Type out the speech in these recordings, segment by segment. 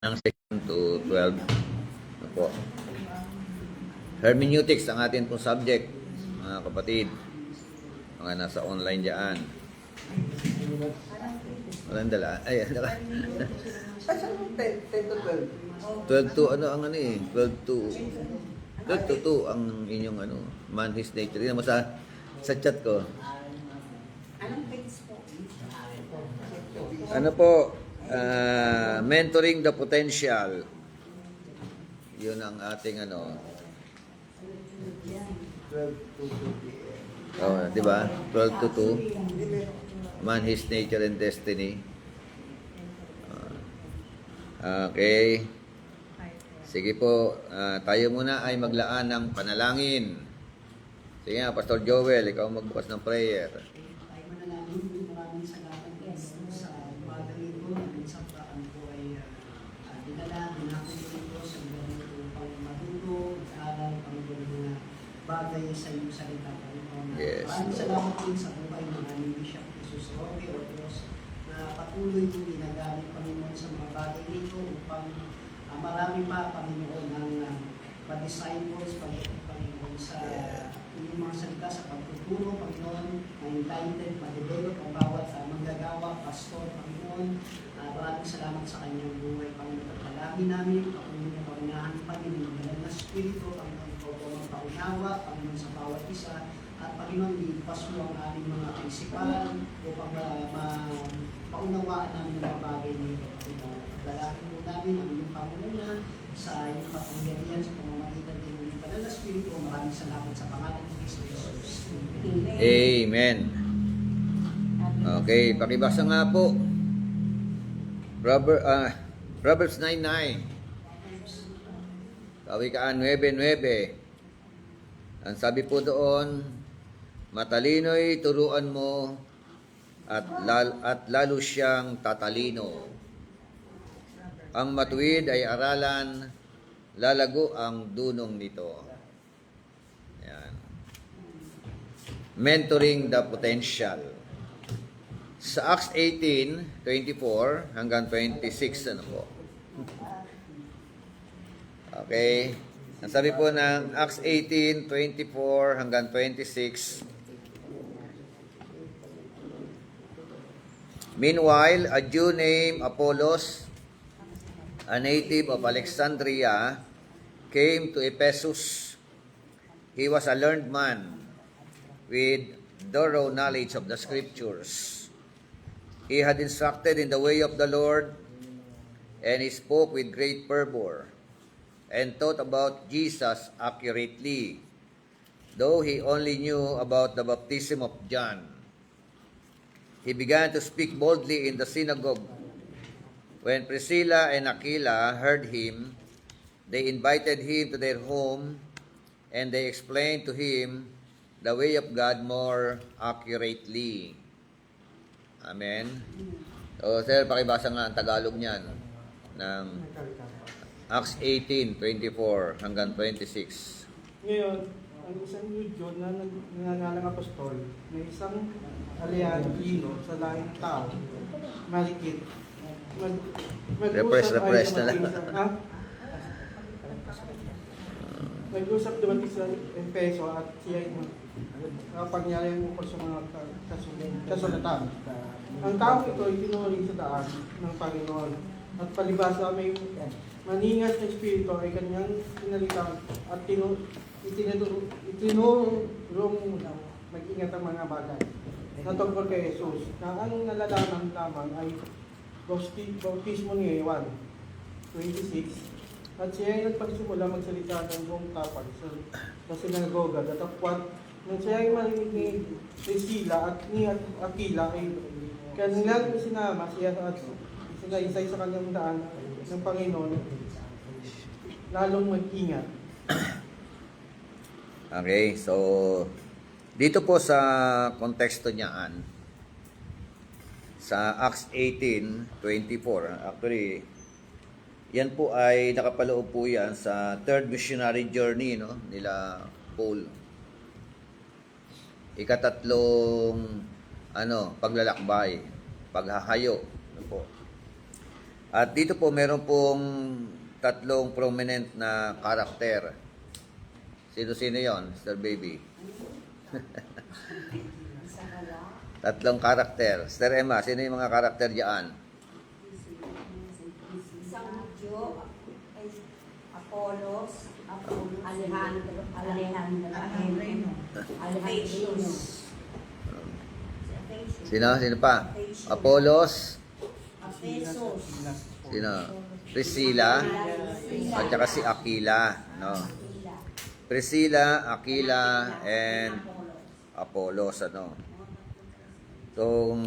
Ng section to 12. Ano po? Hermeneutics ang atin pong subject, mga kapatid. Mga nasa online dyan. Walang dala. Ay, dala. 10 to 12. 12 to, ano ang ano eh? 12 to 2 ang inyong ano, man his nature. Tingnan mo sa chat ko. Anong page po? Ano po? Mentoring the potential. Yun ang ating ano. 12 to 2 p.m. Oh, di ba? 12 to 2. Man, his nature and destiny. Okay. Sige po, tayo muna ay maglaan ng panalangin. Sige nga, Pastor Joel, ikaw magbukas ng prayer. Tayo manalangin. Maraming salamat po sa umaga nito. Ang isang paraan po ay dinala natin dito sa ganito pang matulog, aral, pang mga bagay sa iyong salita. Yes, Maraming Lord. salamat din sa buhay ng aming Bishop Jesus Roque o Diyos na patuloy kong ginagamit, Panginoon, sa mga bagay nito upang marami pa, Panginoon, ng pa-disciples, Panginoon, sa inyong mga salita, sa pagtuturo, Panginoon, ma-enlighten, ma-develop ang bawat manggagawa, pastor, Panginoon. Maraming salamat sa kanyang buhay, Panginoon. At palagi namin, Panginoon, niyo paunahan, Panginoon, ng banal na Espiritu, Panginoon, ikaw po ang paunawa, Panginoon, sa bawat isa. At Panginoon, ipas mo ang aming mga kaisipan upang paunawaan namin ang mga bagay nito, Panginoon. Dalangin mo namin ang iyong pangunguna sa iyong kapangyarihan sa pamamagitan ng iyong banal na Espiritu. Maraming salamat sa pangalan ng Kristo Jesus. Amen. Okay, pakibasa nga po. Proverbs 9:9. Kawikaan 9:9. Ang sabi po doon, matalino'y turuan mo at lalo siyang tatalino. Ang matuwid ay aralan, lalago ang dunong nito. Yan. Mentoring the potential. Sa Acts 18:24 hanggang 26, ano po? Okay. Ang sabi po ng Acts 18:24 hanggang 26. Meanwhile, a Jew named Apollos, a native of Alexandria, came to Ephesus. He was a learned man with thorough knowledge of the scriptures. He had instructed in the way of the Lord, and he spoke with great fervor, and taught about Jesus accurately, though he only knew about the baptism of John. He began to speak boldly in the synagogue. When Priscilla and Aquila heard him, they invited him to their home, and they explained to him the way of God more accurately. Amen. So, sir, pakibasa nga ang Tagalog niyan ng Acts 18:24 hanggang 26. Ngayon, ang isang Judyo na nangangalang apostol, may isang Alejandrino sa lahing tao, malikit. Repress na lang. Nag-usap dumating sa Efeso at siya ay kapangyarihan ukol sa mga kasulatan. Ang tao ito ay tinuring sa daan ng Panginoon at palibasa may maningas na espiritu ay kanyang pinalitan at itinurong mag-ingat ang mga bagay na tungkol kay Jesus na ang nalalaman lamang ay bautismo ni Juan 26. At siya ay nagpagsimula magsalita ng buong tapag sa sinagoga. Datapwat, nang siya ay marinig ni Priscilla at ni Aquila ay kanilang sinama siya at sinaysay sa kanyang daan ng Panginoon, lalong mag-ingat. Okay, so dito po sa konteksto niyaan, sa Acts 18:24, actually, yan po ay nakapaloob po yan sa third missionary journey, no, nila Paul. Ikatatlong paglalakbay, paghahayo, ano po. At dito po meron pong tatlong prominent na karakter. Sino-sino yon, Sir Baby? Tatlong karakter. Sir Emma, sino yung mga karakter diyan? Isang Diyo, Apollos, Alejandro, Alejandro, Sino pa? Apollos, Aphesus, sino? Priscilla, at saka si Aquila, no? Priscilla, Aquila, and Apollos, ano? So,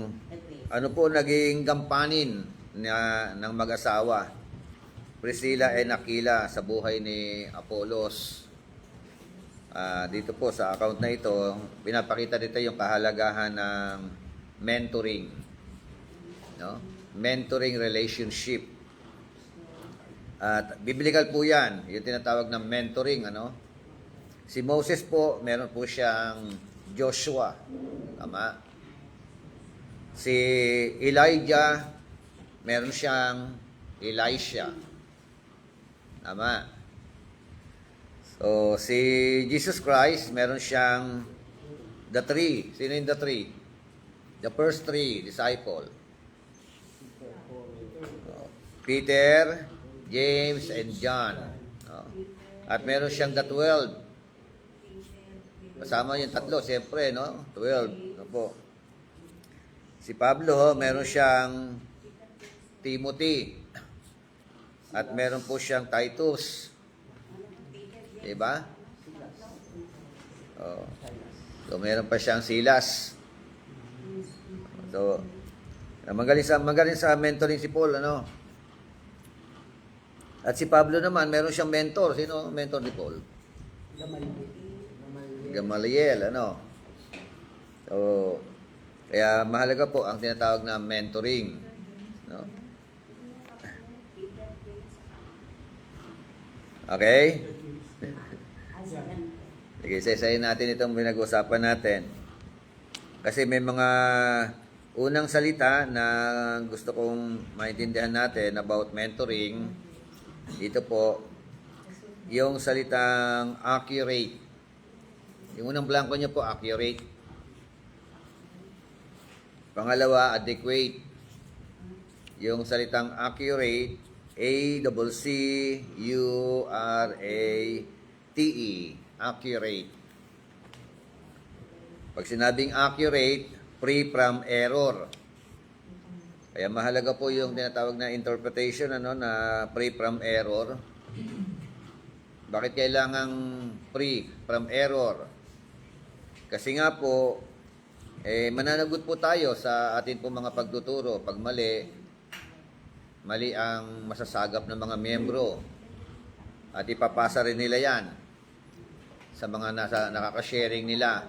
ano po naging gampanin ng mag-asawa? Priscilla and Aquila sa buhay ni Apollos. Dito po sa account na ito, pinapakita dito yung kahalagahan ng mentoring. No? Mentoring relationship. At biblical po yan, yung tinatawag na mentoring. Ano? Si Moses po, meron po siyang Joshua. Tama? Si Elijah, meron siyang Elisha. Tama? So, si Jesus Christ, meron siyang the three. Sino yung the three? The first three disciple. Peter, James, and John. At meron siyang the 12. Kasama yung tatlo, siyempre, no? 12. Ano po? Si Pablo, meron siyang Timothy. At meron po siyang Titus. Diba? Oh. So, meron pa siyang Silas. So, magaling sa mentoring si Paul, ano? At si Pablo naman, meron siyang mentor. Sino ang mentor ni Paul? Gamaliel, ano? So, kaya mahalaga po ang tinatawag na mentoring. No? Okay? Sige, isa-isahin natin itong pinag-usapan natin. Kasi may mga unang salita na gusto kong maintindihan natin about mentoring. Dito po, yung salitang accurate. Yung unang blanco niyo po, accurate. Pangalawa, adequate. Yung salitang accurate, A-C-C-U-R-A-T-E. Accurate. Pag sinabing accurate, free from error. Kaya mahalaga po yung tinatawag na interpretation, ano, na free from error. Bakit kailangang free from error? Kasi nga po, mananagot po tayo sa atin po mga pagtuturo. Pag mali ang masasagap ng mga miyembro. At ipapasa rin nila yan sa mga nakaka-sharing nila.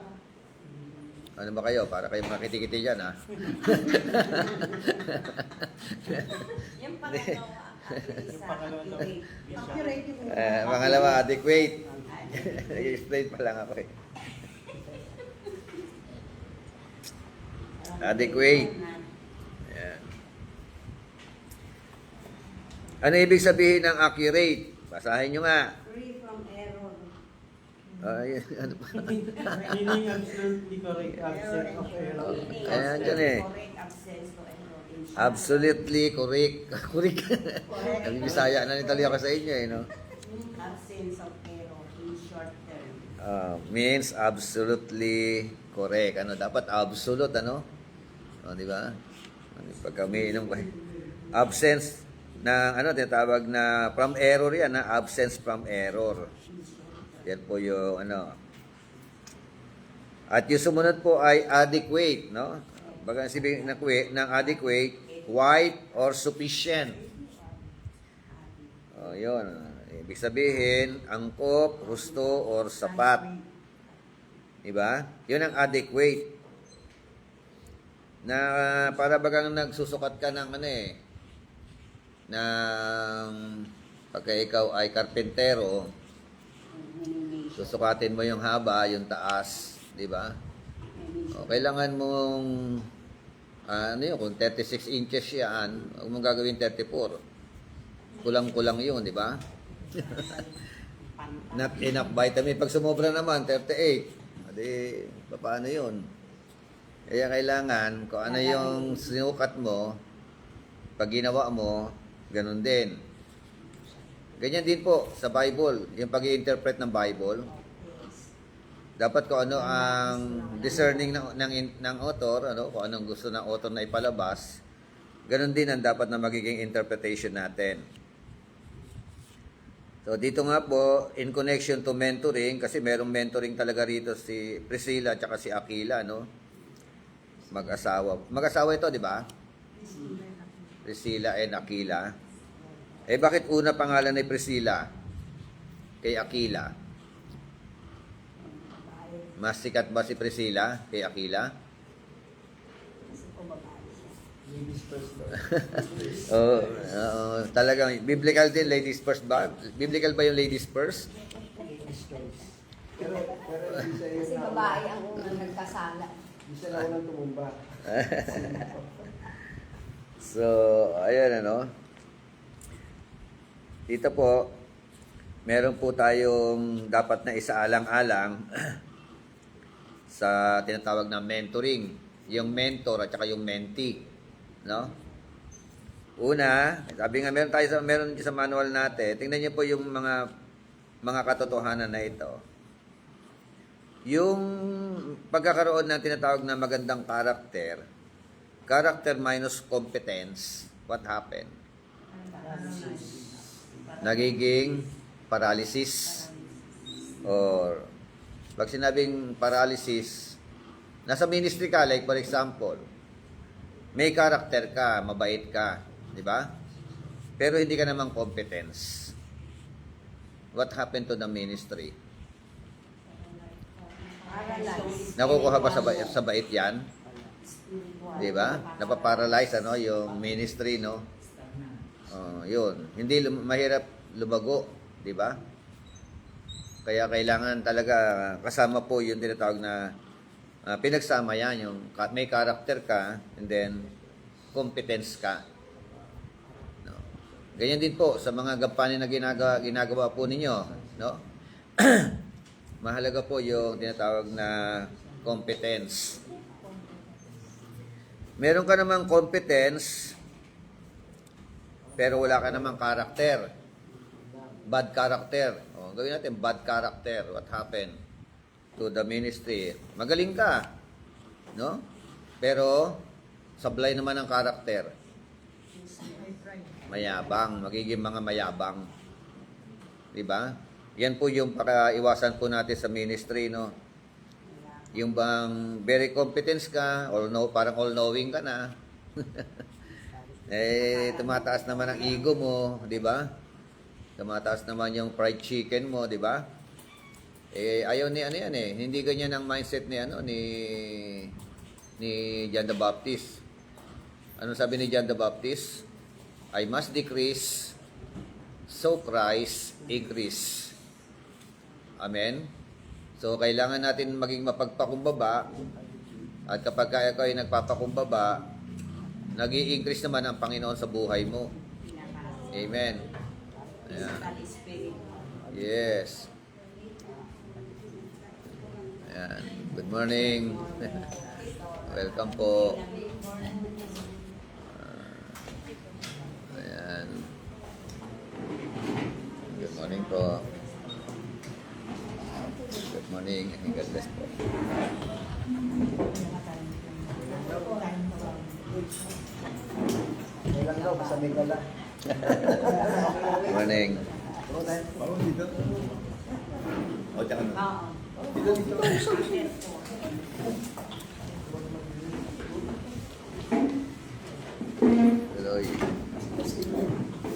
Ano ba kayo? Para kayo makikiti-kiti dyan, ha? Yung pangalawa, Pangalawa, adequate. Nag-explain pa lang ako eh. Adequate. Ayan. Ano ibig sabihin ng accurate? Basahin nyo nga. free from error. Ay, ano pa? Meaning absolutely correct, absence of error. Ayan dyan eh. Correct absence to error. Absolutely correct. Correct. Ang Bisaya na nitali ako sa inyo eh, no? Absence of error in short term. Means absolutely correct. Ano, dapat absolute, ano? O, di ba? Pag kami inom ko, absence na, ano, tinatawag na from error yan, na absence from error. Yan po yung, ano. At yung sumunod po ay adequate, no? Baga sabihin ng adequate, wide or sufficient. O, yun. Ibig sabihin, angkop, husto, or sapat. Diba? Yun ang adequate. Na para bagang nagsusukat ka ng ano eh, ng pagka ikaw ay karpentero, susukatin mo yung haba, yung taas, di ba? O, kailangan mong Ano yun, kung 36 inches yan, huwag mong gagawin 34. Kulang-kulang yun, di ba? Not enough vitamin. Pag sumobra naman, 38. Adi, paano yun? Kaya kailangan, kung ano yung sinukat mo, pag ginawa mo, ganun din. Ganyan din po sa Bible, yung pag-i-interpret ng Bible. Dapat kung ano ang discerning ng author, ano, kung anong gusto ng author na ipalabas, ganun din ang dapat na magiging interpretation natin. So dito nga po, in connection to mentoring, kasi merong mentoring talaga rito si Priscilla at si Aquila, no? Mag-asawa. Mag-asawa ito, di ba? Priscilla and Aquila. Eh bakit una pangalan ni Priscilla kay Aquila? Mas sikat ba si Priscilla kay Aquila? Kasi po babae siya. Ladies first daw. Oo, talagang biblical din, ladies first ba? Biblical ba yung ladies first? Ladies first. Pero hindi siya Kasi yung babae ang unang nagkasala. Hindi siya naunang tumumba. So, ayan ano. Dito po, meron po tayong dapat na isaalang-alang sa tinatawag na mentoring. Yung mentor at saka yung mentee. No? Una, sabi nga meron sa manual natin, tingnan niyo po yung mga katotohanan na ito. Yung pagkakaroon ng tinatawag na magandang character minus competence, what happened? Nagiging paralysis. Or, pag sinabing paralysis, nasa ministry ka, like for example, may character ka, mabait ka, di ba? Pero hindi ka namang competence. What happened to the ministry? Nakukuha ba sa bait yan? Di ba? Napaparalyze ano, yung ministry, no? Yun. Hindi mahirap lumago, di ba? Kaya kailangan talaga kasama po yung tinatawag na pinagsama yan, yung may character ka and then competence ka. No? Ganyan din po sa mga gampanin na ginagawa po ninyo, no? Mahalaga po yung tinatawag na competence. Meron ka namang competence pero wala ka namang character. Bad character. Gawin natin bad character. What happened to the ministry? Magaling ka, no? Pero sablay naman ang character. Mayabang, magiging mga mayabang. 'Di ba? Yan po yung para-iwasan po natin sa ministry, no? Yung bang very competence ka, parang all-knowing ka na. Tumataas naman ang ego mo, di ba? Tumataas naman yung fried chicken mo, di ba? Ayaw ni ano yan eh. Hindi ganyan ang mindset ni John the Baptist. Ano sabi ni John the Baptist? I must decrease, so Christ increase. Amen? So, kailangan natin maging mapagpakumbaba at kapag ikaw ay nagpapakumbaba, nag-i-increase naman ang Panginoon sa buhay mo. Amen. Ayan. Yes. Ayan. Good morning. Welcome po. Ayan. Good morning po. Good morning. God bless po. Kailan daw, basta may gala. Good morning. Tuloy.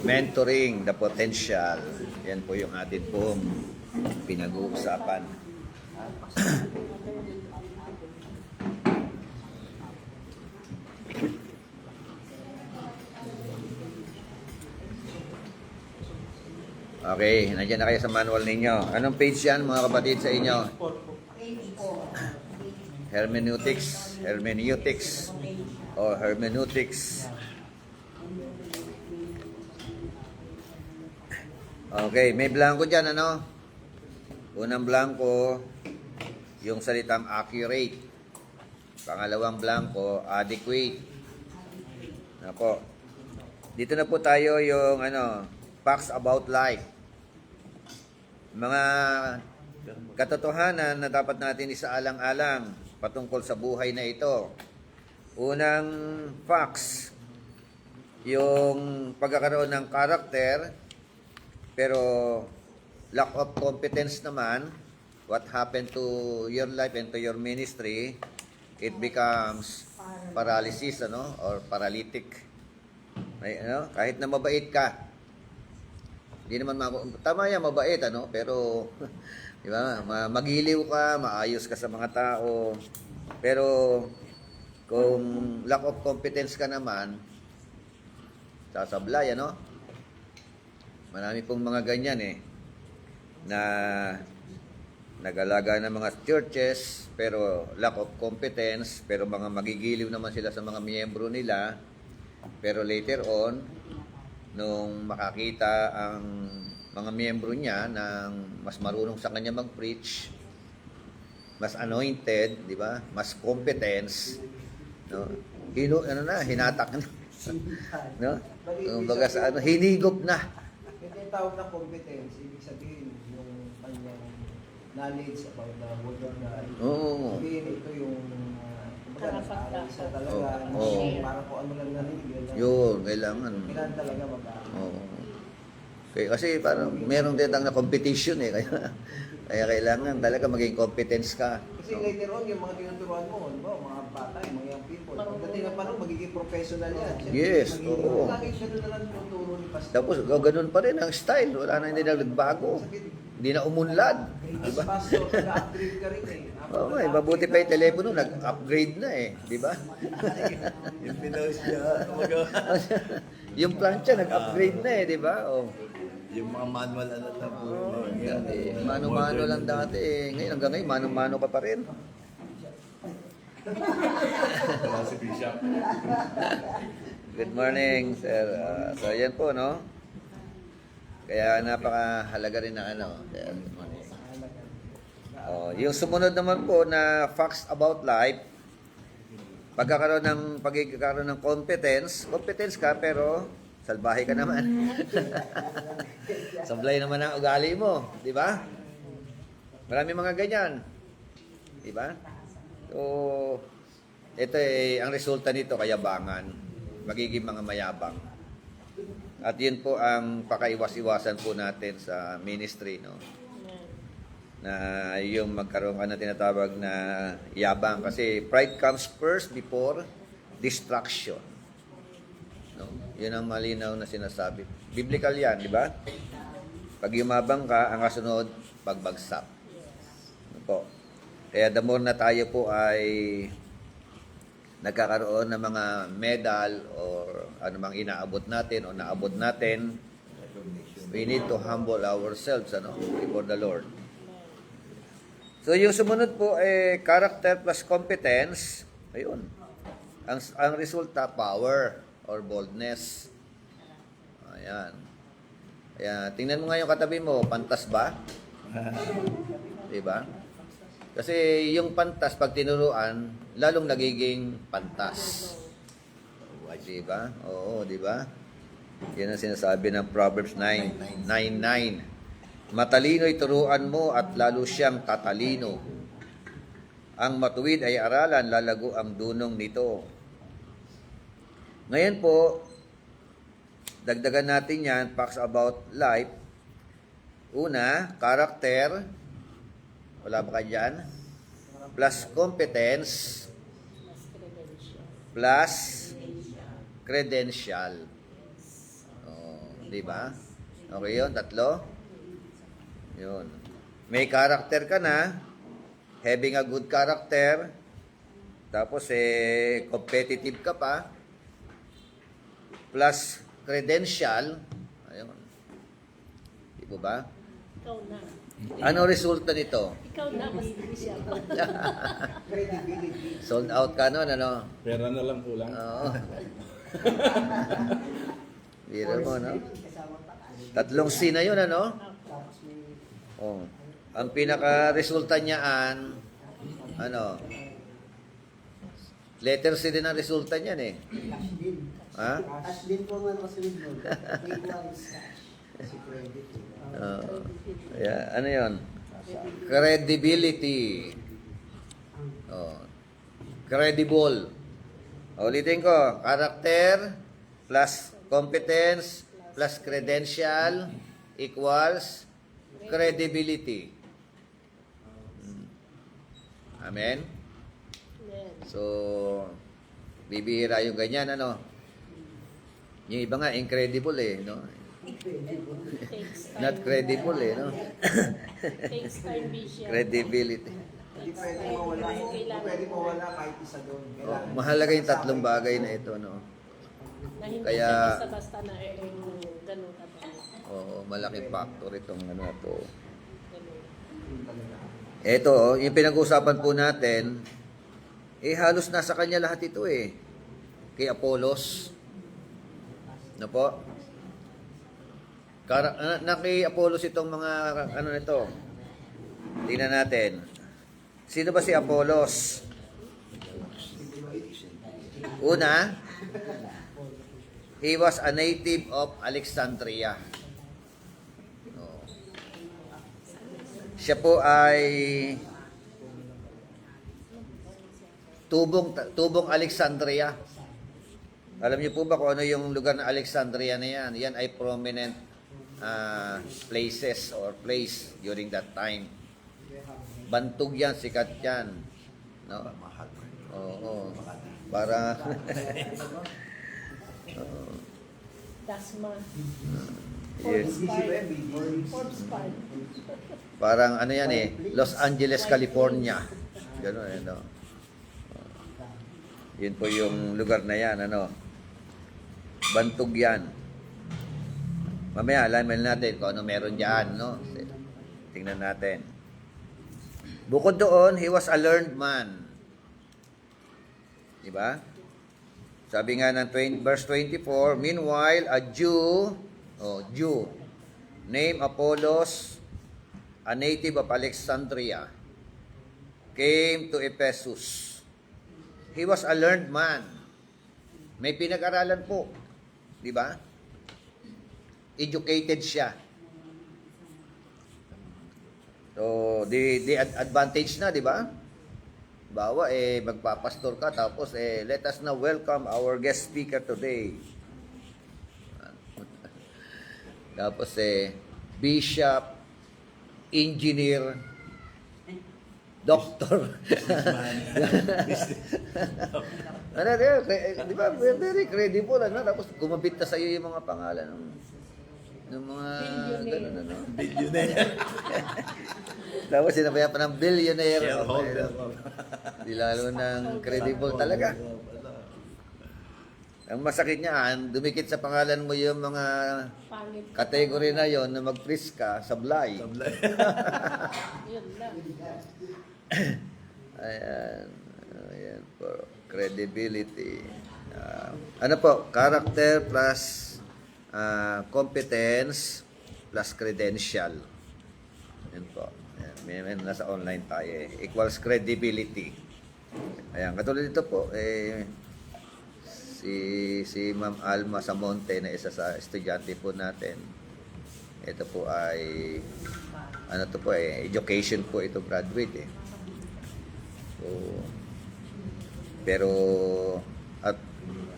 Mentoring the potential. Yan po yung atin pong pinag-uusapan. Okay, nandiyan na kayo sa manual ninyo. Anong page yan mga kapatid sa inyo? Hermeneutics. or hermeneutics. Okay, may blanco dyan, ano? Unang blanco, yung salitang accurate. Pangalawang blanco, adequate. Nako. Dito na po tayo yung facts about life. Mga katotohanan na dapat natin isaalang-alang patungkol sa buhay na ito. Unang facts, yung pagkakaroon ng karakter, pero lack of competence naman, what happened to your life and to your ministry, it becomes paralysis, or paralytic. May, kahit na mabait ka, hindi naman tama yan, mabait, pero di ba, magiliw ka, maayos ka sa mga tao, pero kung lack of competence ka naman, sasablay, Marami pong mga ganyan na nag-alaga ng mga churches pero lack of competence, pero mga magigiliw naman sila sa mga miyembro nila, pero later on nung makakita ang mga miyembro niya ng mas marunong sa kanya mag-preach, mas anointed, di ba? Mas competence, hinatak na, Kumbaga sa hinigop na. Ito yung tawag na competence, ibig sabihin yung kanyang knowledge about the word of God. Oo. Sabihin ito yung nag-aaral siya talaga. Oo. Para kung ano lang narinig. Yun, kailangan. Kailangan talaga mag-aaral. Oo. Okay, kasi parang merong tinatang na competition kaya kailangan talaga maging competence ka. Kasi later on, yung mga tinuturuan mo, mga bata, yung mga young people, pagdating na pa rin, magiging professional yan. Yes, oo. Lagi siya doon na lang tinuturo ni Pastor. Tapos ganun pa rin ang style, wala na, hindi na nagbago. Hindi na umunlad. As pastor, nag-upgrade ka rin Okay, mabuti pa yung telepono, nag-upgrade na di ba? Yung pinost niya, Yung plancha, nag-upgrade na di ba? yung mga manual na po. Mano-mano lang dati Ngayon, hanggang ngayon, mano-mano ka pa rin. Si Bishop. Good morning, sir. So, yan po, no? Kaya napakahalaga rin na Kaya, good morning. Yung sumunod naman po na facts about life, pagkakaroon ng competence ka pero salbahe ka naman. Sablay naman ang ugali mo, di ba? Marami mga ganyan. Di ba? So, ito ang resulta nito, kayabangan. Magiging mga mayabang. At yun po ang pakaiwas-iwasan po natin sa ministry, no? Na yung magkaroon ka na tinatawag na yabang. Kasi pride comes first before distraction. No? Yun ang malinaw na sinasabi. Biblical yan, di ba? Pag yumabang ka, ang kasunod, pagbagsak. Ano po? Kaya the more na tayo po ay nagkakaroon ng mga medal or anumang inaabot natin o naabot natin, we need to humble ourselves before the Lord. So yung sumunod po character plus competence, ayun. Ang resulta, power or boldness. Ayan. Ayan. Tingnan mo nga yung katabi mo, pantas ba? Diba? Kasi yung pantas, pag tinuruan, lalong nagiging pantas. Diba? Oo, diba? Yan ang sinasabi ng Proverbs 9:9. Matalino'y turuan mo at lalo siyang tatalino. Ang matuwid ay aralan, lalago ang dunong nito. Ngayon po, dagdagan natin yan, facts about life. Una, character. Wala ba kayo dyan? Plus competence. Plus credential. Di ba? Okay yun, tatlo. Yun. May character ka na, having a good character, tapos competitive ka pa, plus credential, ayun. Di ba? Ikaw na. Ano resulta nito? Ikaw na, mas bishop. Credibility. Sold out ka nun, ano? Pera na lang kulang. Oo. Bira mo, no? Kasama pa. 3 C na yun, ano? Tapos may Oh. Ang pinaka-resulta niyaan, ano? Letter C din ang resulta niyan, eh. cash din. Ha? Cash din po ang kasunod mo. Equals cash. Si credit. Yeah, ano yun? Credibility. Oh. Credible. Ulitin ko. Character plus competence plus credential equals credibility. Amen? Amen. So, bibihira yung ganyan, ano? Yung iba nga, incredible eh, no? Takes time. Not credible eh, no? Takes time, bishop. Credibility. Hindi pwede mawala. Hindi pwede mawala kahit isa doon. Oh, mahalaga yung 3 bagay na ito, no? Na hindi Kaya- siya basta-basta na ganun ka ba? Oo, malaking factor itong ano na to. Ganun. Ito, yung pinag-uusapan po natin, halos nasa kanya lahat ito eh. Kay Apollos. Ano po? Na kay Apollos itong mga, ano nito. Tingnan natin. Sino ba si Apollos? Una, he was a native of Alexandria. Oh. Siya po ay tubong Alexandria. Alam niyo po ba kung ano yung lugar ng Alexandria na yan? Yan ay prominent places or place during that time. Bantog yan, sikat yan. No? Mahal. Oo. Para Dasma. yes. Forbes Park. Parang ano yan eh, Los Angeles, California. Gano'n eh, no? Yun po yung lugar na yan, ano? Bantog yan. Mamaya, alamin natin kung ano meron dyan, no? Tingnan natin. Bukod doon, he was a learned man. Diba? Sabi nga ng verse 24, meanwhile, a Jew, named Apollos, a native of Alexandria, came to Ephesus. He was a learned man. May pinag-aralan po. Di ba? Educated siya. So, the advantage na, di ba? Bawa, magpapastor ka, tapos, let us now welcome our guest speaker today. Tapos, bishop, engineer, doctor. Ano, di ba? Very credible, ano? Tapos, gumabit na sa'yo yung mga pangalan ng mga, gano'n, ano? Billionaire. Tapos, sinabaya pa ng billionaire. Shareholder. Di lalo ng credible talaga. Ang masakit niyan, dumikit sa pangalan mo yung mga Pangit. category na yon na mag-freeze ka, sablay. Yun lang. Ayan. Ayan po. Credibility. Ano po? Character plus competence plus credential. Yan po. Ayan. May nasa online tayo eh. Equals credibility. Ayan. Katulad dito po, si Ma'am Alma Samonte na isa sa estudyante po natin. Ito po ay ano to po education po ito, graduate eh. So, pero at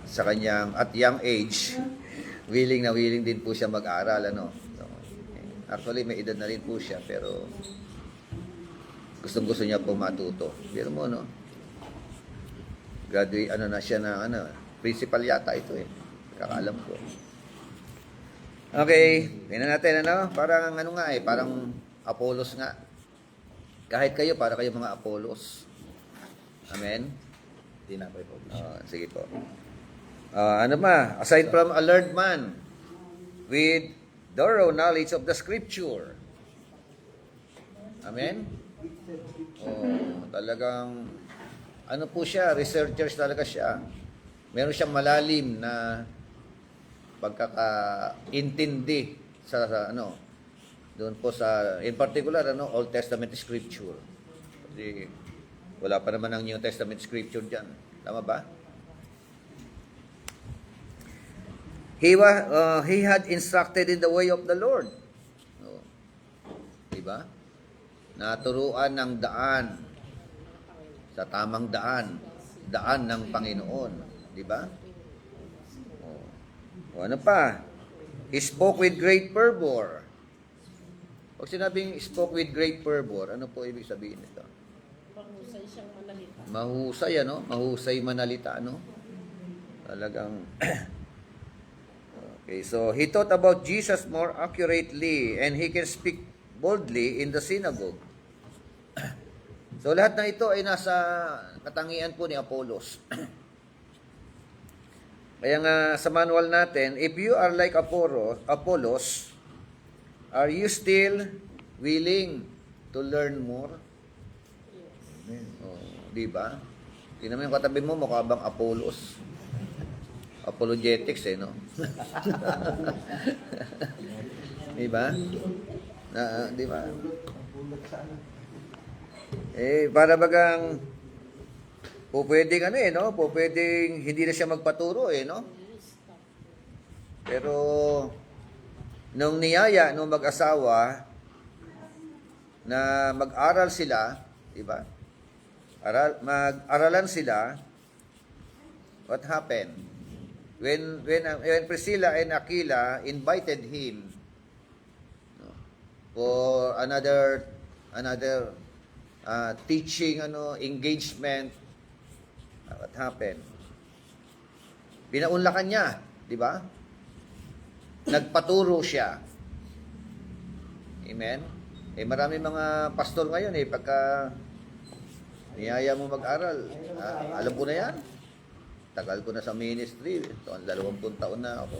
sa kanyang at young age, willing din po siya mag-aral, ano. So, actually may edad na rin po siya, pero gustong-gusto niya po matuto. Pero mo, no? Graduate, ano na siya na, principal yata ito eh. Kakaalam ko. Okay, tingnan natin, ano? Parang ano nga eh, parang Apollos nga. Kahit kayo, para kayo mga Apollos. Amen? Tinapay po. Sige po. Ano ba? Aside from a learned man with thorough knowledge of the scripture, Amen? Oh, talagang ano po siya, researchers talaga siya. Meron siyang malalim na pagkakaintindi sa ano, doon po sa, in particular, ano, Old Testament Scripture. Kasi wala pa naman ang New Testament Scripture dyan. Tama ba? He had instructed in the way of the Lord. Oh. Diba? Naturuan ng daan, sa tamang daan, daan ng Panginoon. Diba? Oh. O ano pa? He spoke with great fervor. Pag sinabing spoke with great fervor, ano po ibig sabihin nito? Mahusay siyang manalita. Mahusay, ano? Mahusay manalita, ano? Talagang... Okay, so he taught about Jesus more accurately and he can speak boldly in the synagogue. So lahat na ito ay nasa katangian po ni Apollos. Kaya nga sa manual natin, if you are like Apollos, are you still willing to learn more? Oh, di ba? Tingnan mo yung katabi mo, mukha bang Apollos? Apologetics no? Di ba? Di ba? Para bagang po pwedeng no? Po pwedeng hindi na siya magpaturo no? Pero nung niyaya nung mag-asawa na mag-aral sila, di ba? Mag-aralan sila, what happened? When Priscilla and Aquila invited him for another teaching engagement, what happened? Pinaunlakan niya, di ba? Nagpaturo siya. Amen? Marami mga pastor ngayon pagka niyaya mo mag-aral, alam ko na yan. Tagal ko na sa ministry. 20 taon na ako.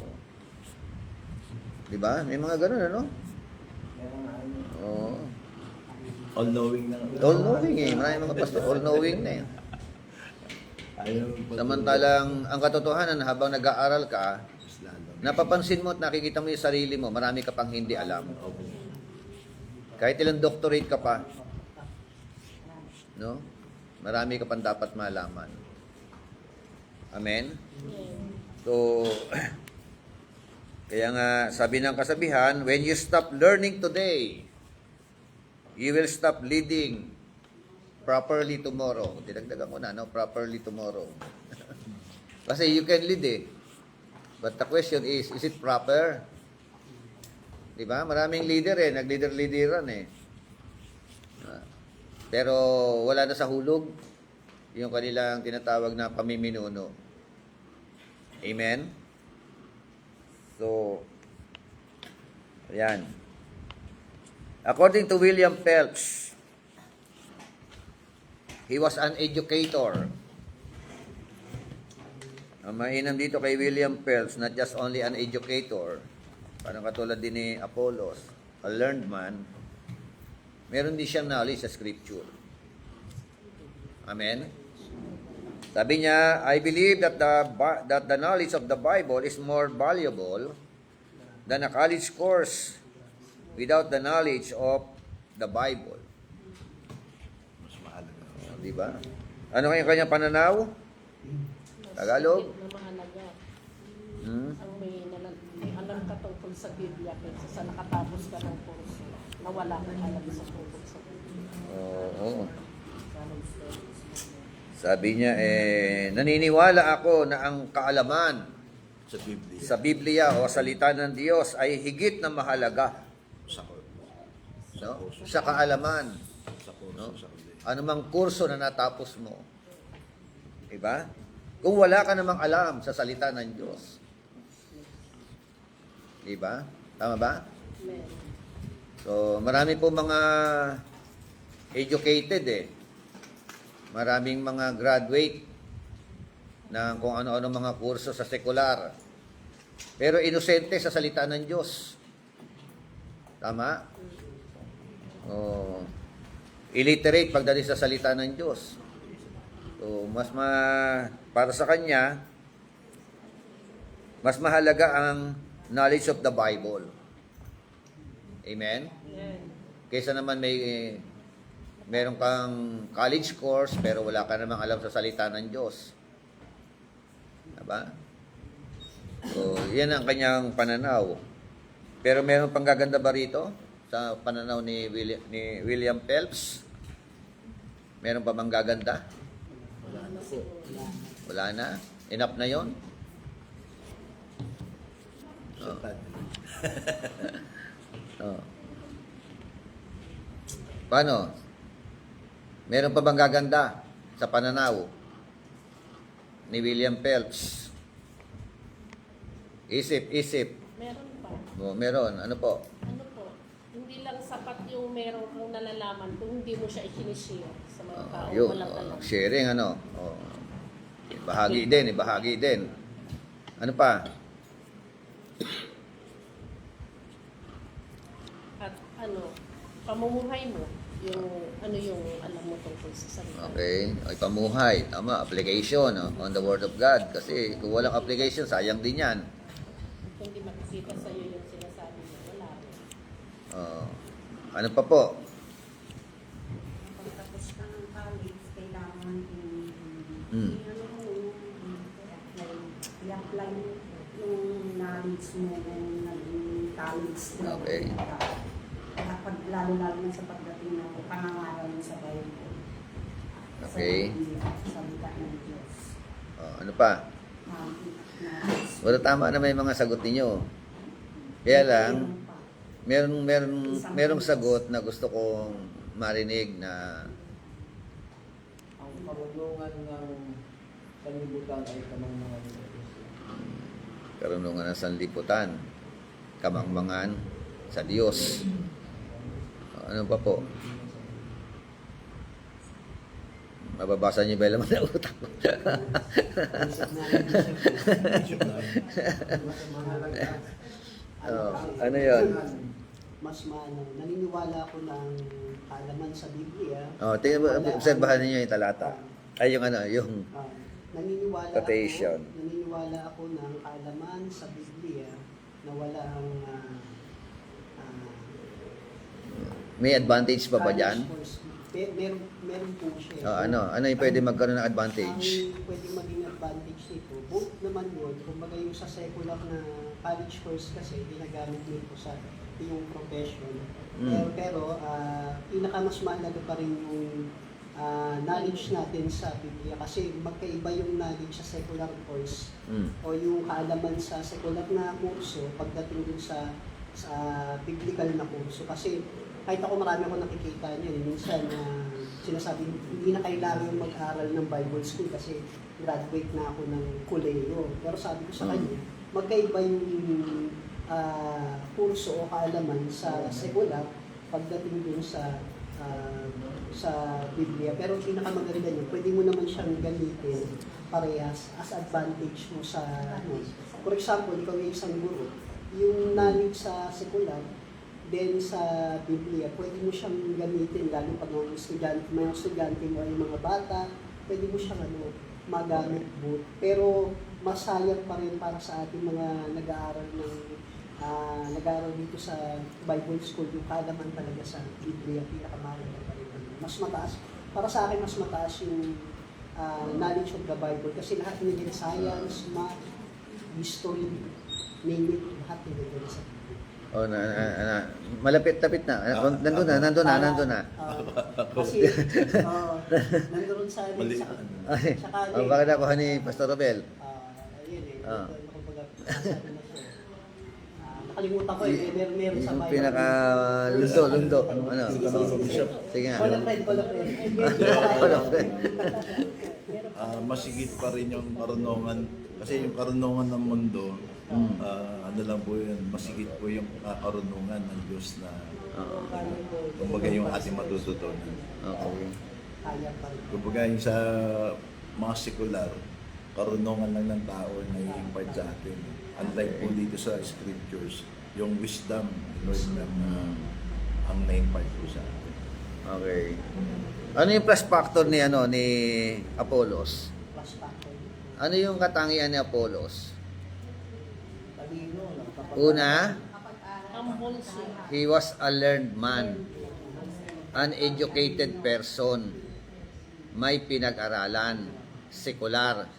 Di ba? May mga ganun, ano? Oo. All-knowing na. All-knowing Maraming mga pastor, all-knowing na Samantalang, ang katotohanan, habang nag-aaral ka, napapansin mo at nakikita mo yung sarili mo, marami ka pang hindi alam. Kahit ilang doctorate ka pa, no? Marami ka pang dapat malaman. Amen? So, kaya nga, sabi ng kasabihan, when you stop learning today, you will stop leading properly tomorrow. Dinagdagan ko na, no? Properly tomorrow. Kasi you can lead But the question is it proper? Diba? Maraming leader nag-leader-leaderan Pero wala na sa hulog yung kanilang tinatawag na pamiminuno. Amen? So, ayan. According to William Phelps, he was an educator. Ang mainam dito kay William Phelps, not just only an educator, parang katulad din ni Apollos, a learned man, meron din siyang knowledge sa Scripture. Amen? Sabi niya, I believe that the knowledge of the Bible is more valuable than a college course without the knowledge of the Bible. Mas mahalaga. Di ba? Ano kanyang pananaw? Tagalog? Na mahalaga. Hmm? Ang may alam ka tungkol sa Biblia kaysa sa nakatapos ka ng kurso na wala kang alam sa tungkol sa Biblia. Oo. Sabi niya, naniniwala ako na ang kaalaman Sa Biblia. sa Biblia o salita ng Diyos ay higit na mahalaga, Sa no? Sa kaalaman. Sa kurso. No? Sa kundi. Anumang kurso na natapos mo. Diba? Kung wala ka namang alam sa salita ng Diyos. Diba? Tama ba? Amen. So, marami po mga educated Maraming mga graduate ng kung ano-ano mga kurso sa sekular. Pero inosente sa salita ng Diyos. Tama? Oh. illiterate pagdating sa salita ng Diyos. So, para sa kanya, mas mahalaga ang knowledge of the Bible. Amen? Yan. Kaysa naman meron kang college course pero wala ka namang alam sa salita ng Diyos. Diba? So, yan ang kanyang pananaw. Pero meron pang gaganda ba rito sa pananaw ni William Phelps? Meron pa bang gaganda? Wala na po. Wala na? Enough na yon? Sa tad. Oh. Paano? Meron pa bang gaganda sa pananaw ni William Phelps? Isip. Meron pa. Oh, meron. Ano po? Ano po, hindi lang sapat yung meron kang nalalaman kung hindi mo siya i-share sa mga tao. Yun. Walang alam. Sharing ano. Oh. Ibahagi din. Ano pa? At ano, pamumuhay mo, yung alam mo tungkol sa sarili. Okay. Ay, pamuhay. Tama. Application on the Word of God. Kasi kung walang application, sayang din yan. Kung hindi makikita sa iyo yung sinasabi mo, wala. Oh. Ano pa po? Pagtapos ka ng college, kailangan Mm. i-apply yung knowledge mo kung naging college mo. Okay. Lalo na sa pagdating ng pangangaral mo sa Bible. Okay. Sa salita ng Diyos. Oh, ano pa? Wala, tama na may mga sagot ninyo. Kaya lang, merong sagot na gusto kong marinig na Ang karunungan ng sanlibutan ay kamangmangan ng Diyos. karunungan ng sanlibutan, kamangmangan sa Diyos. Ano pa po? Mababasa niyo ba yung laman ng utak ko? Oh, ano yun? Mas naniniwala ako ng kaalaman sa Biblia. Oh, obserbahan niyo yung talata. Ay, yung ano, yung quotation. Naniniwala ako ng kaalaman sa Biblia na wala ang May advantage pa ba dyan? Meron po siya. Oh, ano yung pwede magkaroon ng advantage? Ang pwede maging advantage nito, both naman yun, kumbaga yung sa secular na college course kasi ginagamit nito sa yung profession. Mm. Pero pinaka mas mahalaga pa rin yung knowledge natin sa Biblia kasi magkaiba yung knowledge sa secular course o yung kaalaman sa secular na kurso pagdating dun sa biblical na kurso. Kasi kahit ako marami ako nakikita niyan, minsan sinasabi, hindi na kailangan mag-aral ng Bible school kasi graduate na ako ng koleyo. Pero sabi ko sa kanya, magkaiba yung kurso o kaalaman sa secular pagdating dun sa Biblia. Pero pinakamaganda niya, pwede mo naman siyang gamitin parehas as advantage mo sa For example, ikaw yung isang guro, yung knowledge sa secular, then sa Biblia, pwede mo siyang gamitin, lalo pag mga estudyante mo ay mga bata, pwede mo siyang magamit both. Pero masayang pa rin para sa ating mga nag-aaral dito sa Bible School, yung kaalaman talaga sa Biblia, pinakamahalaga pa rin. Mas mataas, para sa akin mas mataas yung knowledge of the Bible kasi lahat nila science, math, history, name it, lahat nila sa Biblia. Oh, malapit-tapit na. Nandun na. Kasi, nandun sa Mali. Ay, bakit ako ni Pastor Robel? Ayun Ah. Nakalimutan ko meron sa Yung Bible. pinaka-lundo. Ano? Sige nga. Wala friend. Masigit pa rin yung karunungan. Kasi yung karunungan ng mundo, ano lang po yun, masigit po yung karunungan ng Diyos na kumbaga yung ating matututunan. Okay. Kaya pa rin. Kumbaga yung sa mga sekular, karunungan lang ng tao na i-impart sa atin. Unlike po dito sa scriptures, yung wisdom, Lord, ang na-impart po sa atin. Okay. Ano yung plus factor ni Apollos? Plus factor. Ano yung katangian ni Apollos? Talino. Una, Humble siya. he was a learned man, an educated person, may pinag-aralan, sekular.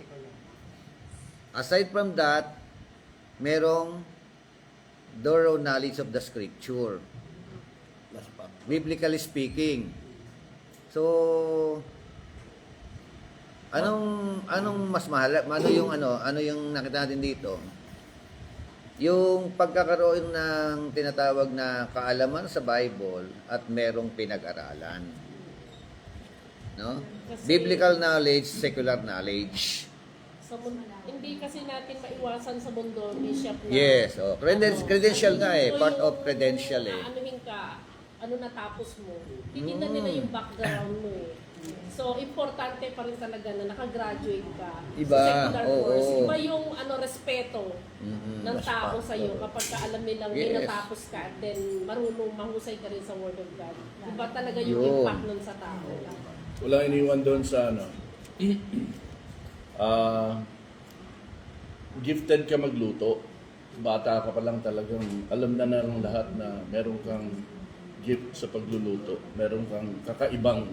Aside from that, merong thorough knowledge of the scripture, biblically speaking. So, anong mas mahalaga? Ano yung nakita natin dito? Yung pagkakaroon ng tinatawag na kaalaman sa Bible at merong pinag-aralan. No? Biblical knowledge, secular knowledge. Hindi kasi natin maiwasan sa mundo, Bishop, na Yes, credential nga eh, So, part yung of credential eh. Anuhin ka, ano natapos mo, titignan nila yung background mo eh. So, importante pa rin talaga na nakagraduate ka Iba, sa secular oo. course. Iba yung respeto ng Mas tao factor. sa'yo kapag ka alam nilang may Yes. natapos ka at then marunong mahusay ka rin sa Word of God. Iba talaga yung Yun. impact nun sa tao. Walang iniwan doon sa gifted ka magluto. Bata ka pa lang talagang alam na ng lahat na meron kang gift sa pagluluto. Meron kang kakaibang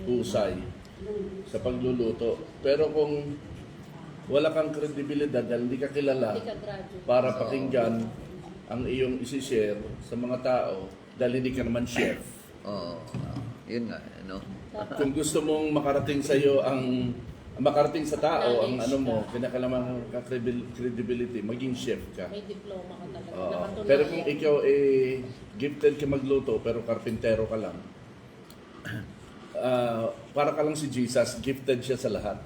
husay sa pagluluto. Pero kung wala kang kredibilidad dahil hindi ka kilala Hindi ka graduate. para pakinggan ang iyong isi-share sa mga tao dahil hindi ka naman chef. Oo. Yun nga, no? Kung gusto mong makarating sa iyo makarating sa tao ang Knowledge mo, ka. kinakailangan ka credibility, maging chef ka. May diploma ka talaga. Oo. Napatunayan. Pero kung ikaw gifted ka magluto pero karpintero ka lang, para ka lang si Jesus, gifted siya sa lahat.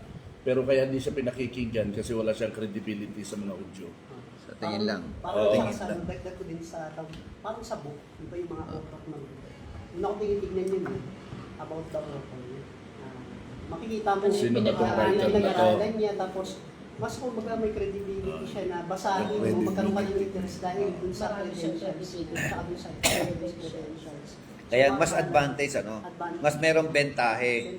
Pero kaya hindi siya pinakikinggan kasi wala siyang credibility sa mga Hudyo. Sa tingin lang. Parang Oo. sa dagdag ko din sa parang sa book, iba yung mga author ng una ko tinitignan yun about the author. Makikita mo Sino ba tong writer na to? pinag-aaralan niya tapos mas kumbaga may credibility siya na basahin mo magkaroon ka ng interest dahil dun sa credentials saka dun sa credentials. Kaya So, mas advantage, mas merong bentahe.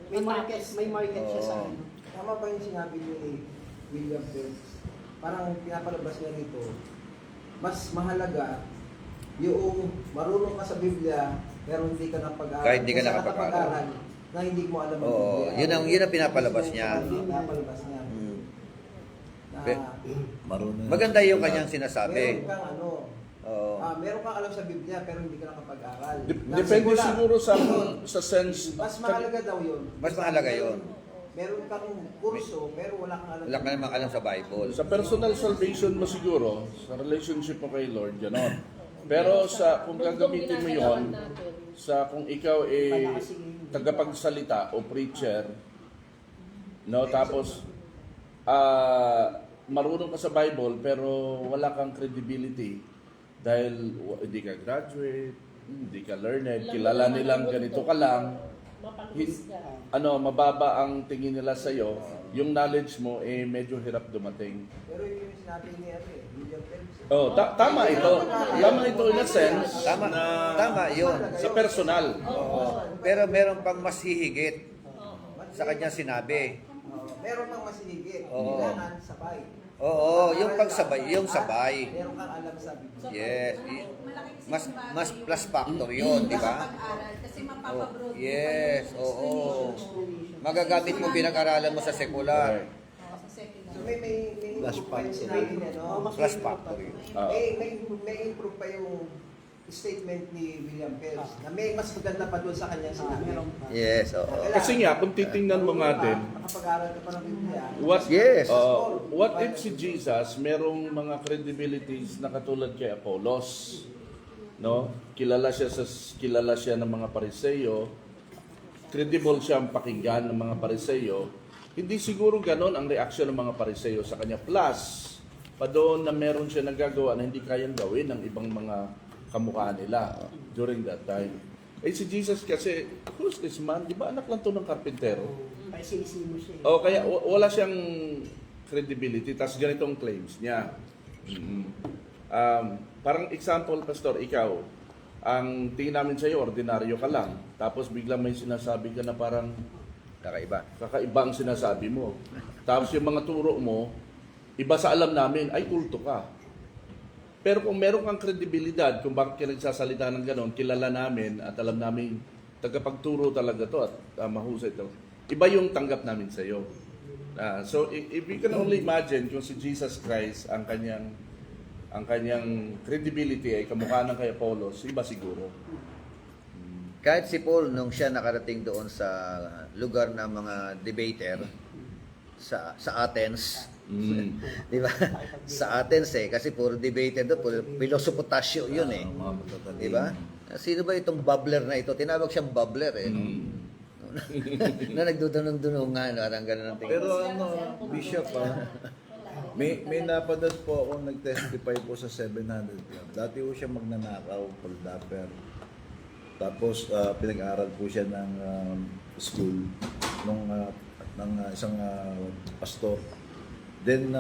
may market siya sa Oo. ano. Tama ba yung sinabi ni William Phelps? Parang pinapalabas niya rito, mas mahalaga yung marunong ka sa Biblia pero hindi ka napag-aaral. Kahit hindi ka Kaysa nakapag-aaral. na hindi mo alam ang Oo, Biblia. yun ang pinapalabas niya. Yun ang pinapalabas niya. Mm. Na, Marunong. Maganda yung kanyang meron sinasabi. kang Oo. meron kang alam sa Biblia pero hindi ka nakapag-aral. Na Depende simula. siguro sa sense. Mas mahalaga daw yun. Mas mahalaga yun. Meron kang kurso pero wala kang alam. Wala ka namang alam sa Bible. Sa personal salvation mo siguro, sa relationship mo kay Lord, gano'n. Pero kung gagamitin mo yon kung ikaw tagapagsalita o preacher, no, tapos marunong ka sa Bible pero wala kang credibility dahil hindi ka graduate, hindi ka learned, kilala nilang ganito ka lang, Mapaluhis ka. mababa ang tingin nila sa iyo, yung knowledge mo medyo hirap dumating. Pero yun yung sinabi ni William Phelps. Oh, tama ito. Tama ito in a sense Tama yun. sa personal. Oo. Pero meron pang mas hihigit sa kanyang sinabi. Meron kang masinigit. Oo. Kailangan sabay. Oo, yung pagsabay, yung sabay. Meron kang alam sa Biblia. Yes. Mas plus factor yun, di ba? Kasi Oh, mapapabroad yes, oo. Magagamit mo pinag-aralan mo sa secular. sa secular. So may Plus improve pa yung factor. sinabi niya, no? Plus factor yun. May improve pa yung statement ni William Phelps na may mas maganda pa doon sa kanyang sinabi. Yes, oo. Kasi nga, kung titingnan mo nga din, Nakapag-aral ka pa ng Biblia. Yes. what if si Jesus merong mga credibilities na katulad kay Apollos? No? Kilala siya ng mga Pariseo. Credible siyang pakinggan ng mga Pariseo. Hindi siguro ganon ang reaksyon ng mga Pariseo sa kanya. Plus, pa doon na meron siya nagagawa na hindi kayang gawin ng ibang mga kamukha nila during that time. Si Jesus kasi, who's this man? Di ba anak lang to ng karpintero? Kaya sinisimo siya. O kaya wala siyang credibility, tas ganitong claims niya. Parang example, Pastor, ikaw, ang tingin namin sa'yo, ordinaryo ka lang. Tapos biglang may sinasabi ka na parang Kakaiba. kakaibang sinasabi mo. Tapos yung mga turo mo, iba sa alam namin, ay kulto ka. Pero kung meron kang kredibilidad kung bakit ka nagsasalita ng ganon, kilala namin at alam namin tagapagturo talaga to at mahusay to. Iba yung tanggap namin sa iyo. So if you can only imagine kung si Jesus Christ ang kanyang credibility ay kamukha ng kay Apollos, iba siguro. Kahit si Paul, nung siya nakarating doon sa lugar ng mga debater, sa Athens, di ba? Sa Athens kasi puro debater doon, puro pilosopotasyo yun di ba? Sino ba itong bubbler na ito? Tinawag siyang bubbler na nagdudunong-dunungan, parang ganun ang tingin. Pero Bishop may napadas po ako nag-testify po sa 700 Club. Dati po siya magnanakaw, holdupper. Tapos pinag-aral po siya ng school ng isang pastor. Then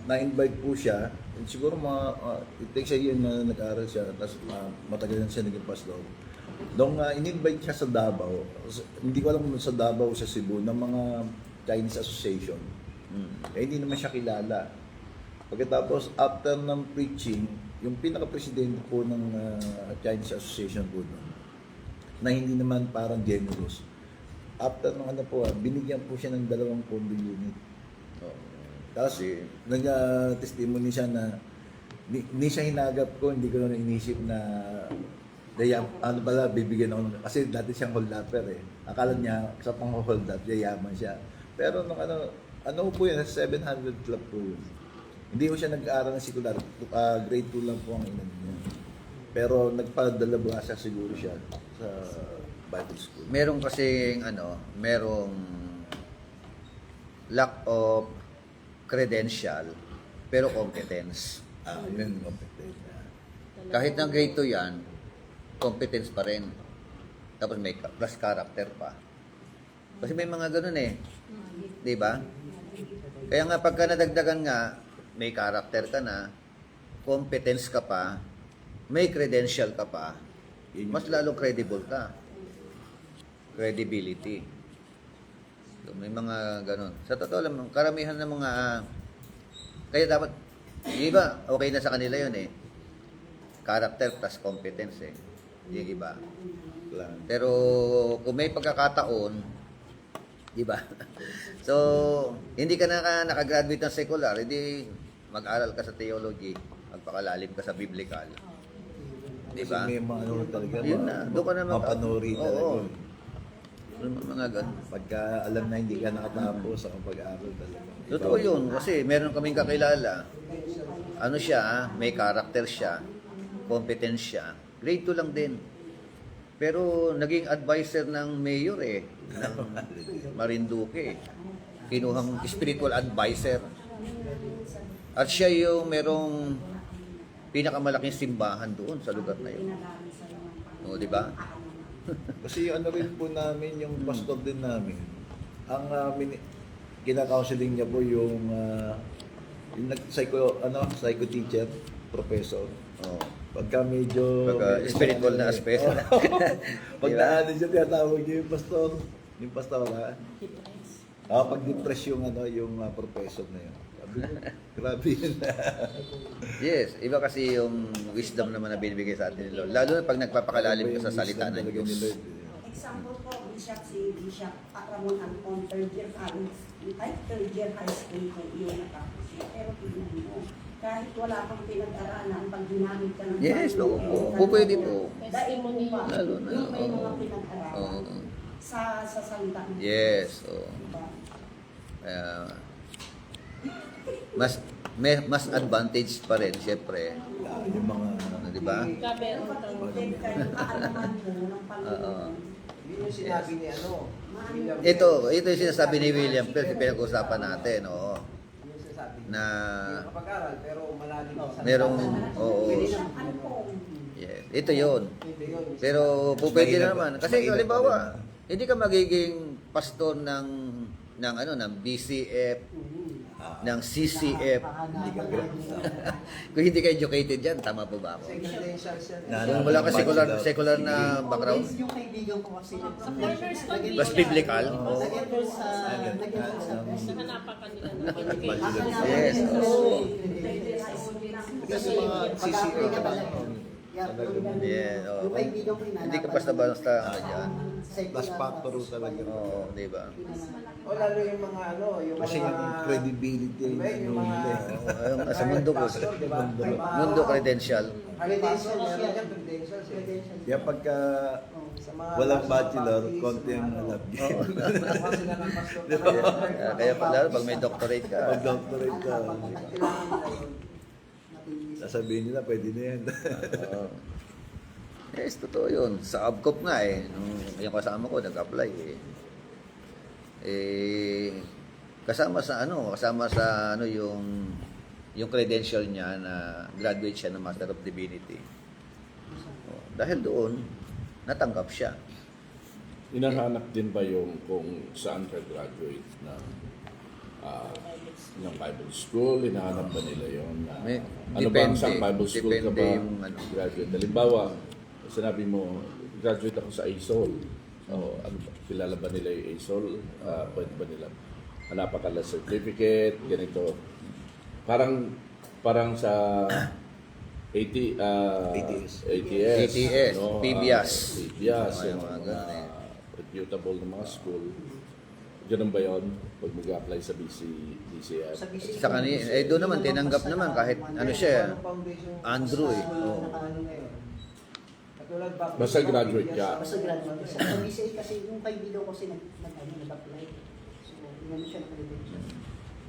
na-invite po siya. Siguro it takes a year na nag-aral siya. Tapos matagal na siya naging pastor. Nung in-invite siya sa Davao, hindi ko alam kung sa Davao sa Cebu, ng mga Chinese Association. Hindi naman siya kilala. Pagkatapos, after ng preaching, yung pinaka-presidente po ng Chinese Association po doon, na hindi naman parang generous. After ng binigyan po siya ng 2 condo unit. Tapos, nag-testimony siya na hindi siya hinagap ko, hindi ko na inisip na bibigyan ako. Kasi dati siyang hold-upper Akala niya, sa pang-hold up, yayaman siya. Pero nung po yun, 700 Club po yun. Hindi ko siya nag-aaral ng sekular. Grade 2 lang po ang inan niya. Pero nagpadalabasa siguro siya sa Bible school. Merong kasing merong lack of credential pero competence. Yun yung competence niya. Kahit ng grade 2 yan, competence pa rin. Tapos may plus character pa. Kasi may mga ganun di ba? Kaya nga pagka nadagdagan nga, may character ka na, competence ka pa, may credential ka pa, mas lalong credible ka. Credibility. So, may mga ganun. Sa totoo lang, karamihan ng mga... Kaya dapat, di ba, okay na sa kanila yun Character plus competence Yung iba. Pero kung may pagkakataon, di ba? So, hindi ka nakagraduate ng secular, hindi mag-aral ka sa theology, magpakalalim ka sa biblical. Di ba? Kasi may mga talaga, Yun na, doon ka na mapanuri talaga. Mga ganun. Pagka alam na hindi ka nakatapos sa pag-aaral talaga. Totoo yun, kasi meron kaming kakilala. Ano siya, may character siya, competence siya. Grade 2 lang din. Pero naging advisor ng mayor ng Marinduque. Kinuhang spiritual advisor. At siya yung merong pinakamalaking simbahan doon sa lugar na yun. O, di ba? Kasi rin po namin, yung pastor din namin, ang kina-counseling niya po yung psycho teacher, professor. Oh. Pagka medyo Spiritual na aspeto. pag naanin siya, tinatawag niya yung pastor. Yung pastor pag depress yung professor na yun. Sabi ko, grabe yun. Yes, iba kasi yung wisdom naman na binibigay sa atin ni Lord. Lalo na pag nagpapakalalim ka sa salita ng Talaga ni Diyos. Lord. Example po, Bishop Ramon Anton, third year high school po yung natapos niya. Pero tingnan mo, kahit wala kang pinag-aralan, pag ginamit ka ng Yes, Panginoon, po pwede po. Testimony Dahil Lalo na, yung may mga oo. pinag-aralan Oo. sa salita ng Yes, oo. Diba? Kaya, mas advantage pa rin, syempre. Yung mga Di ba? Gaber. Kapag kayo kaalaman mo ng Panginoon, Yun yung sinabi ni William. Ito yung sinasabi ni William Pierce, pinag-usapan natin, oo. Yung sinasabi. Na Hindi kapag-aral, pero malalim sa merong, salita. oo. Bishop Anton, Yes, ito yun. Hindi yun. Pero pwede na Mahirap- naman. Kasi mahirap halimbawa, pa rin. hindi ka magiging pastor ng BCF, ng CCF. Kung hindi ka educated yan, tama po ba ako? Credentials yan. Kung wala ka secular na background, Yung kaibigan ko kasi. Sa cornerstone, mas biblical. Oo. Nag-enroll sa nahanapan ka nila ng education. Yes. Kasi mga CCO ka lang. Yeah, oo. Yung kaibigan ko Hindi ka basta-basta ano dyan. Plus factor talaga. Oo, di ba? O lalo yung mga ano, yung Kasi mga... yung credibility Yung mga... Ayun, sa mundo ko. Pastor, di ba? Mundo credential. Credentials, meron yan, credentials. Kaya pagka Sa mga walang pastor, bachelor, baptist, konti ang mga- lab Oo. game. Kuha sila ng pastor. Kaya pala, pag may doctorate ka, Pag-doctorate ka, Kailangan nila yun. sasabihin nila, pwede na yan. oo. Yes, totoo yun. Sa ABCOP nga eh, nung yung kasama ko, nag-apply eh. Kasama sa yung credential niya na graduate siya ng Master of Divinity. Oh, dahil doon, natanggap siya. Hinahanap din ba yung kung saan ka graduate ng Bible school? Hinahanap ba nila yun? May- Ano ba ang depende. isang Bible school ka Depende ba yung ano. graduate? Halimbawa, sinabi mo, graduate ako sa ASOL. O, ano ba, kilala ba nila yung ASOL? Pwede ba nila? Hanapan ka lang certificate, ganito. Parang sa ATS. ATS, PBIAS. PBIAS, Mga yung mga mga ganun eh. reputable na mga school. Ganun ba yun? Pag mag-apply sa BCF? Sa kanina, eh doon naman tinanggap naman kahit ano siya, Andrew eh. Oo. Basta graduate ka. Basta graduate ka. Sa BCA kasi yung kaibigan ko kasi nag-apply. So, yun siya na-credential.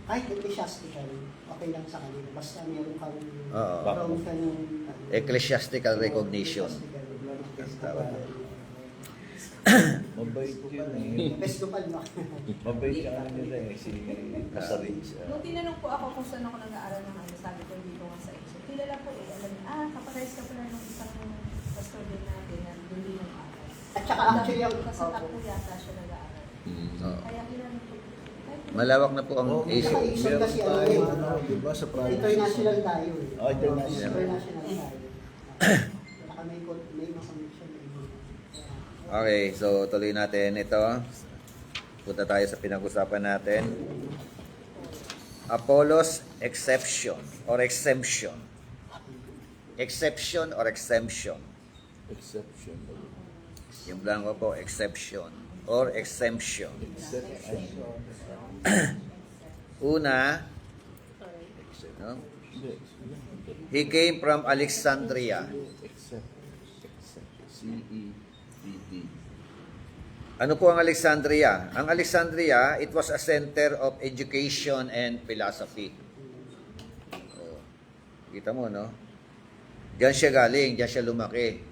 Kahit ecclesiastical, okay lang sa kanila. Basta meron kang Oo. meron kang Ecclesiastical recognition. Mabait yun eh. Episcopal no? Mabait yung ano nila eh, si Kasarin. Nung tinanong po ako kung saan ako nag-aaral ng ano, sabi ko dito nga sa ISO. Kilala po eh, alam niya, kapares ka pala nung isang pastor din natin na doon din nag-aaral. At saka actually ang Kasi takbo yata siya nag-aaral. Oo. Kaya kilala po. Malawak na po ang Oh, issue. Meron Meron tayo, ano, di ba, sa province. international tayo eh. Oh, international. International tayo. Saka may mga connection na iba. Okay, so tuloy natin ito. Punta tayo sa pinag-usapan natin. Apollos exception or exemption. Exception or exemption. Exception. Yung blanco po, exception or exemption. Una, no? He came from Alexandria. Except. CEPT. Ano po ang Alexandria? Ang Alexandria, it was a center of education and philosophy. Oh, kita mo, no? Diyan siya galing, diyan siya lumaki.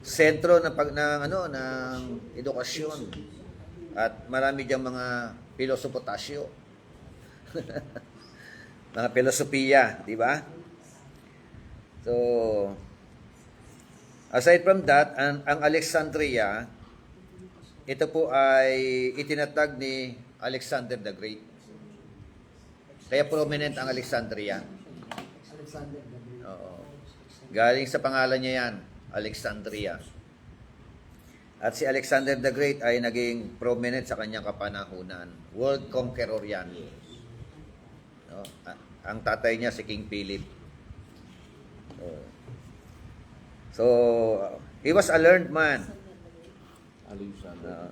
Sentro ng ng edukasyon. At marami diyang mga pilosopotasyo. Mga filosofiya, di ba? So, aside from that, ang Alexandria, ito po ay itinatag ni Alexander the Great. Kaya prominent ang Alexandria. Alexander the Great. Oo. Galing sa pangalan niya yan, Alexandria. At si Alexander the Great ay naging prominent sa kanyang kapanahunan. World conqueror yan. No? Ang tatay niya si King Philip. So, he was a learned man. Alexander.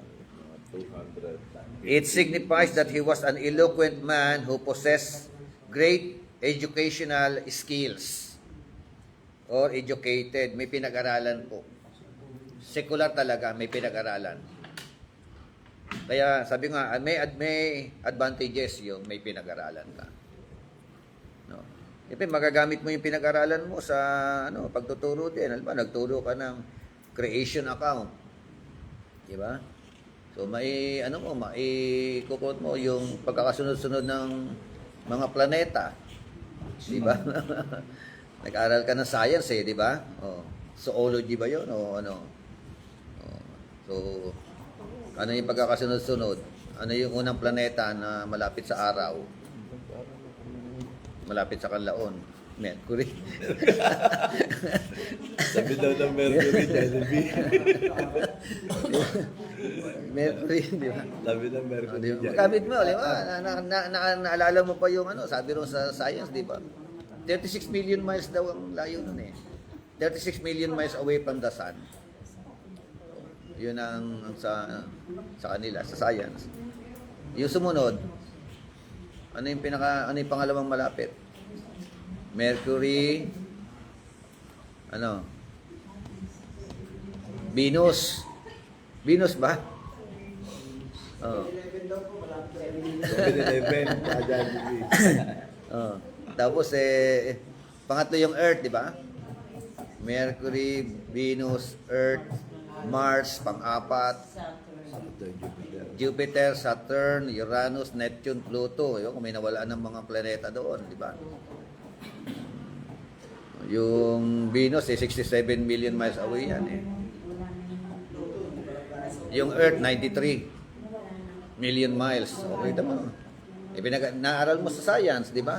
200. It signifies that he was an eloquent man who possessed great educational skills or educated. May pinag-aralan po. Secular talaga, may pinag-aralan. Kaya sabi nga, may advantages yung may pinag-aralan ka. No. Siyempre, magagamit mo yung pinag-aralan mo sa pagtuturo din. Alam ba, nagturo ka ng creation account. Di ba? So, maikukot mo yung pagkakasunod-sunod ng mga planeta. Di ba? Nag-aral ka ng science di ba? Oh. Zoology ba yun? O ano? Oh. So, ano yung pagkakasunod-sunod? Ano yung unang planeta na malapit sa araw? Malapit sa kanlaon? Mercury. Sabi daw ng Mercury, Jollibee. Mercury, di ba? Sabi ng Mercury, Magamit mo, di ba? Naalala mo pa yung ano, sabi rin sa science, di ba? 36 million miles daw ang layo nun eh. 36 million miles away from the sun. Yun ang sa kanila, sa science. Yung sumunod, ano yung pangalawang malapit? Mercury, ano? Venus. Venus ba? Oh. 11 daw po, malapit sa 7-Eleven, Jollibee. Oh. Tapos pangatlo yung Earth, di ba? Mercury, Venus, Earth, Mars, pang-apat, Jupiter, Saturn, Uranus, Neptune, Pluto. Kung may nawalaan ng mga planeta doon, di ba? Yung Venus, 67 million miles away yan eh. Yung Earth, 93 million miles. Okay naman. Naaral mo sa science, di ba?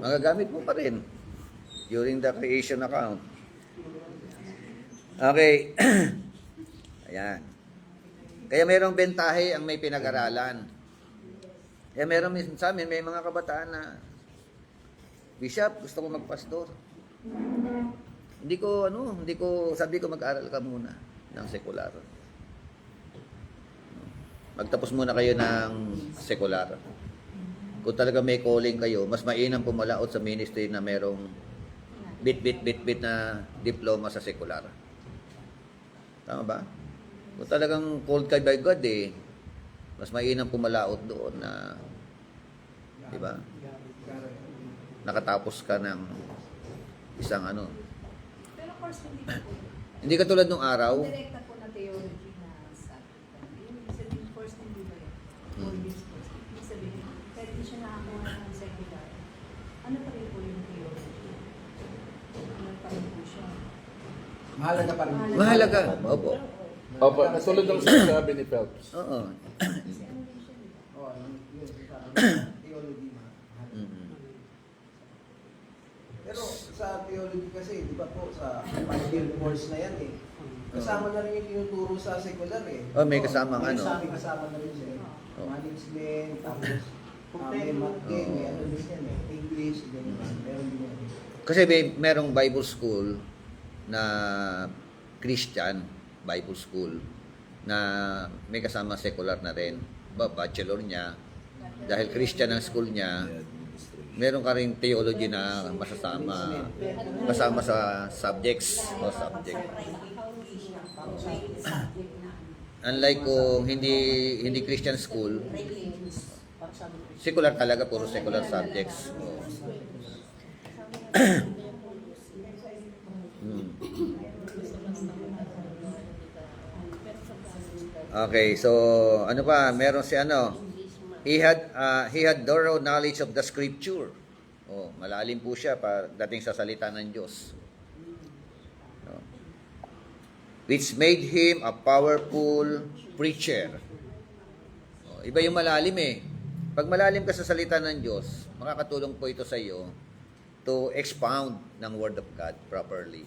Magagamit mo pa rin during the creation account. Okay. Ayan. Kaya mayroong bentahe ang may pinag-aralan. Kaya meron sa amin, may mga kabataan na, Bishop, gusto ko magpastor. Hindi ko, sabi ko mag-aral ka muna ng sekular. Magtapos muna kayo ng sekular. Kung talaga may calling kayo, mas mainam pumalaot sa ministry na merong bit na diploma sa sekular. Tama ba? Kung talagang called ka by God mas mainam pumalaot doon na, di ba? Nakatapos ka ng isang Pero of course, hindi po. Hindi katulad nung araw. Direkta po na theology na sa yung ibig sabihin, course hindi ba yun? All this course. Ibig sabihin, kahit di siya nakakuha ng secular, ano pa rin po yung theology? Ano pa rin po siya? Mahalaga pa rin. Mahalaga. Opo. Opo, katulad ng sinasabi ni Phelps. Oo. Kasi ano din siya, di ba? Oo, yun. Theology mahalaga. Mm-mm. Pero sa theology kasi, di ba po, sa 5-year course na yan kasama na rin yung tinuturo sa secular Oh, may kasamang May ano. kasama na rin siya. Oh. Management, tapos may math din, may ano din yan English, ganyan. Meron din yan. Kasi merong Bible school na Christian Bible school na may kasama secular na rin. Bachelor niya. Dahil Christian ang school niya, meron ka rin theology na kasama sa subjects o subject. Unlike kung hindi Christian school, secular talaga, puro secular subjects. Okay, so ano pa? Meron si he had thorough knowledge of the scripture. Oh, malalim po siya dating sa salita ng Diyos. No? Which made him a powerful preacher. Oh, iba yung malalim eh. Pag malalim ka sa salita ng Diyos, makakatulong po ito sa iyo to expound ng Word of God properly.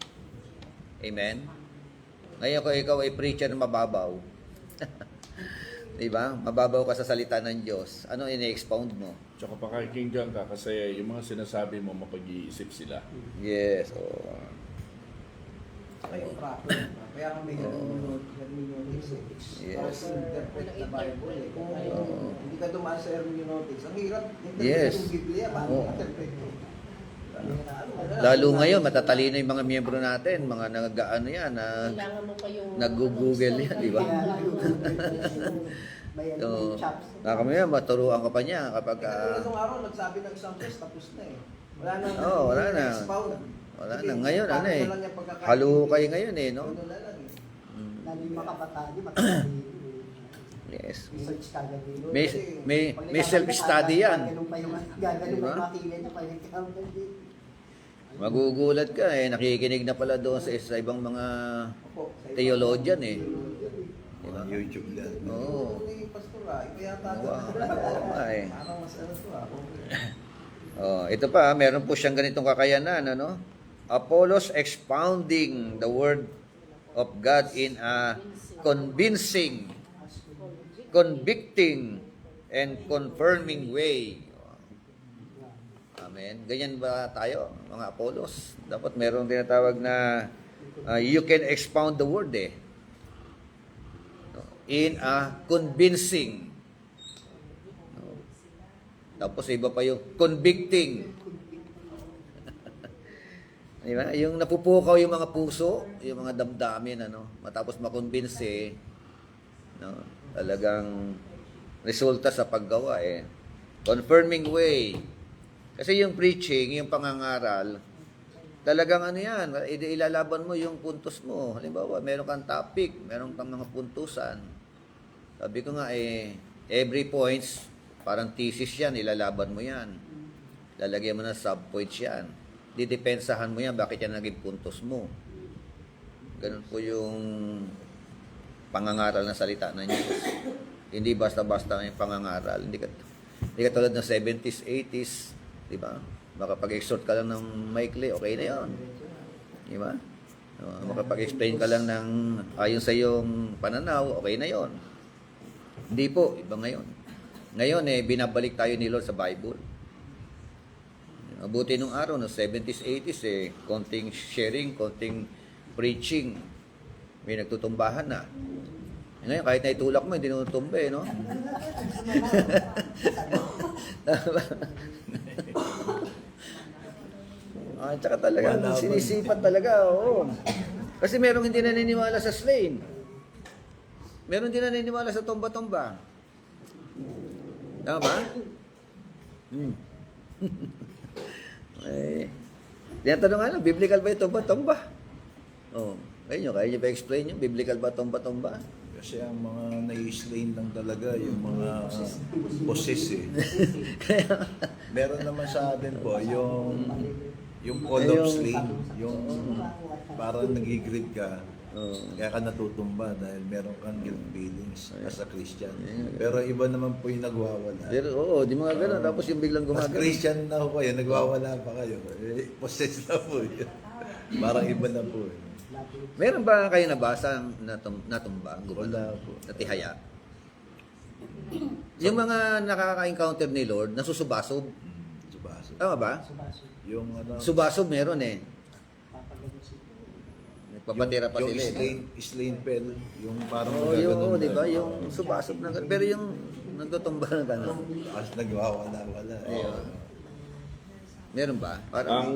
Amen? Ngayon kung ikaw ay preacher na mababaw, diba? Mababaw ka sa salita ng Diyos. Ano ini-expound mo? Tsaka pakikinggan ka kasi yung mga sinasabi mo mapag-iisip sila. Yes. Oh. Saka yung proper. Kaya kung may ganun hermeneutics Yes. Para sa interpret na Bible Kung Oo. hindi ka dumaan sa hermeneutics, ang hirap interpret Yes. yung Biblia. Paano Oo. interpret mo? Lalo ngayon, matatalino yung mga miyembro natin, mga nag-ano yan, Kailangan mo pa yung... nag-google yan, di ba? So, nakamaya, maturuan ka pa niya kapag... Kasi nung araw, nagsabi ng samples, tapos na Wala na. Oo, wala na. expound. Wala Sige, na. Ngayon, paano na lang yung pagkakaintindi? halukay ngayon no? Ano na lang Lalo yung mga kabataan, matatalino. Yes. Research kagad din. May self-study yan. Ganun pa yung gagano Diba? may makilin na pa yung counter din. Magugulat ka nakikinig na pala doon sa ibang mga Opo, sa ibang- theologian Diba? On YouTube lang. Oo. Ni Pastor Ito yata. Parang mas ano to Oh, ito pa, meron po siyang ganitong kakayanan, ano? Apollos expounding the word of God in a convincing, convicting, and confirming way. Amen. Ganyan ba tayo, mga Apollos? Dapat merong tinatawag na you can expound the word in a convincing. Tapos iba pa yung convicting. Di ba? Yung napupukaw yung mga puso, yung mga damdamin, ano, matapos makonbinse, no, talagang resulta sa paggawa confirming way. Kasi yung preaching, yung pangangaral, talagang ano yan, ilalaban mo yung puntos mo. Halimbawa, meron kang topic, meron kang mga puntusan. Sabi ko nga every points, parang thesis yan, ilalaban mo yan. Lalagyan mo ng subpoints yan. Didepensahan mo yan, bakit yan naging puntos mo. Ganun po yung pangangaral ng salita ng Diyos. Hindi basta-basta yung pangangaral. Hindi ka tulad ng 70s, 80s, di ba? Makapag-exhort ka lang ng maikli, okay na yun. Di ba? Makapag-explain ka lang ng ayon sa iyong pananaw, okay na yon. Hindi po, iba ngayon. Ngayon, binabalik tayo ni Lord sa Bible. Mabuti nung araw, no 70s, 80s, konting sharing, konting preaching. May nagtutumbahan na. Ngayon, kahit naitulak mo, hindi natumba no? Tsaka talaga, sinisipat talaga, oo. Kasi merong hindi naniniwala sa slain. Meron din naniniwala sa tomba-tomba. Tama ba? Tinatanong nga lang, biblical ba ito tomba-tomba? Oh, kaya nyo ba explain yung biblical ba tomba-tomba? Kasi ang mga nai-slain lang talaga, yung mga possess Meron naman sa atin po, yung call of slain, yung parang nagigrid ka, kaya ka natutumba dahil meron kang guilt feelings as a Christian. Pero iba naman po yung nagwawala. Pero di mga ganun. Tapos yung biglang As gumagano. Christian na ho kayo, nagwawala pa kayo. Possess na po yun. Parang iba na po. Meron ba kayo nabasa natumba? Wala po. Natihaya? Yung mga nakaka-encounter ni Lord, nasusubasob. Subaso. Tama ba? Yung ano, Subasob meron Nagpapatira pa yung sila slain pel, yung parang yung, gano'n di ba? na. Yung subasob na ganun. Pero yung nagtutumba na gano'n. As nagwawala-wala. Meron ba? Parang,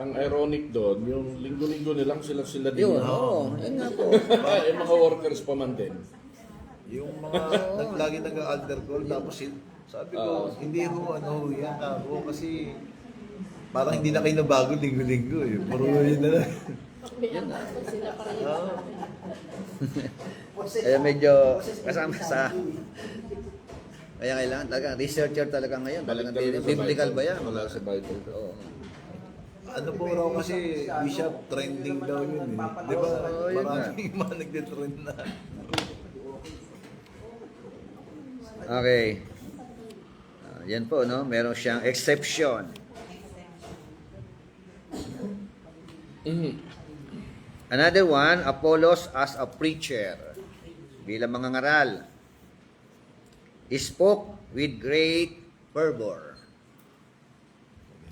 Ang ironic doon, yung linggo-linggo nilang sila din. yun, yun nga po. Mga workers pa man din. Yung mga lagi nag-alter call, tapos sabi ko, hindi ho, yan ako kasi parang hindi na kayo nabago linggo-linggo Puro yun na lang. Sila pa rin. Kaya medyo kasama sa... Kaya kailangan talaga, researcher talaga ngayon. Talagang biblical ba yan? Wala sa Bible. Oo. Ano po raw kasi, Bishop, trending daw yun Di ba? yun nga. Maraming mga nagtitrend na. Okay. Yan po, no? Meron siyang exception. Another one, Apollos as a preacher. Bilang mga ngaral. He spoke with great fervor.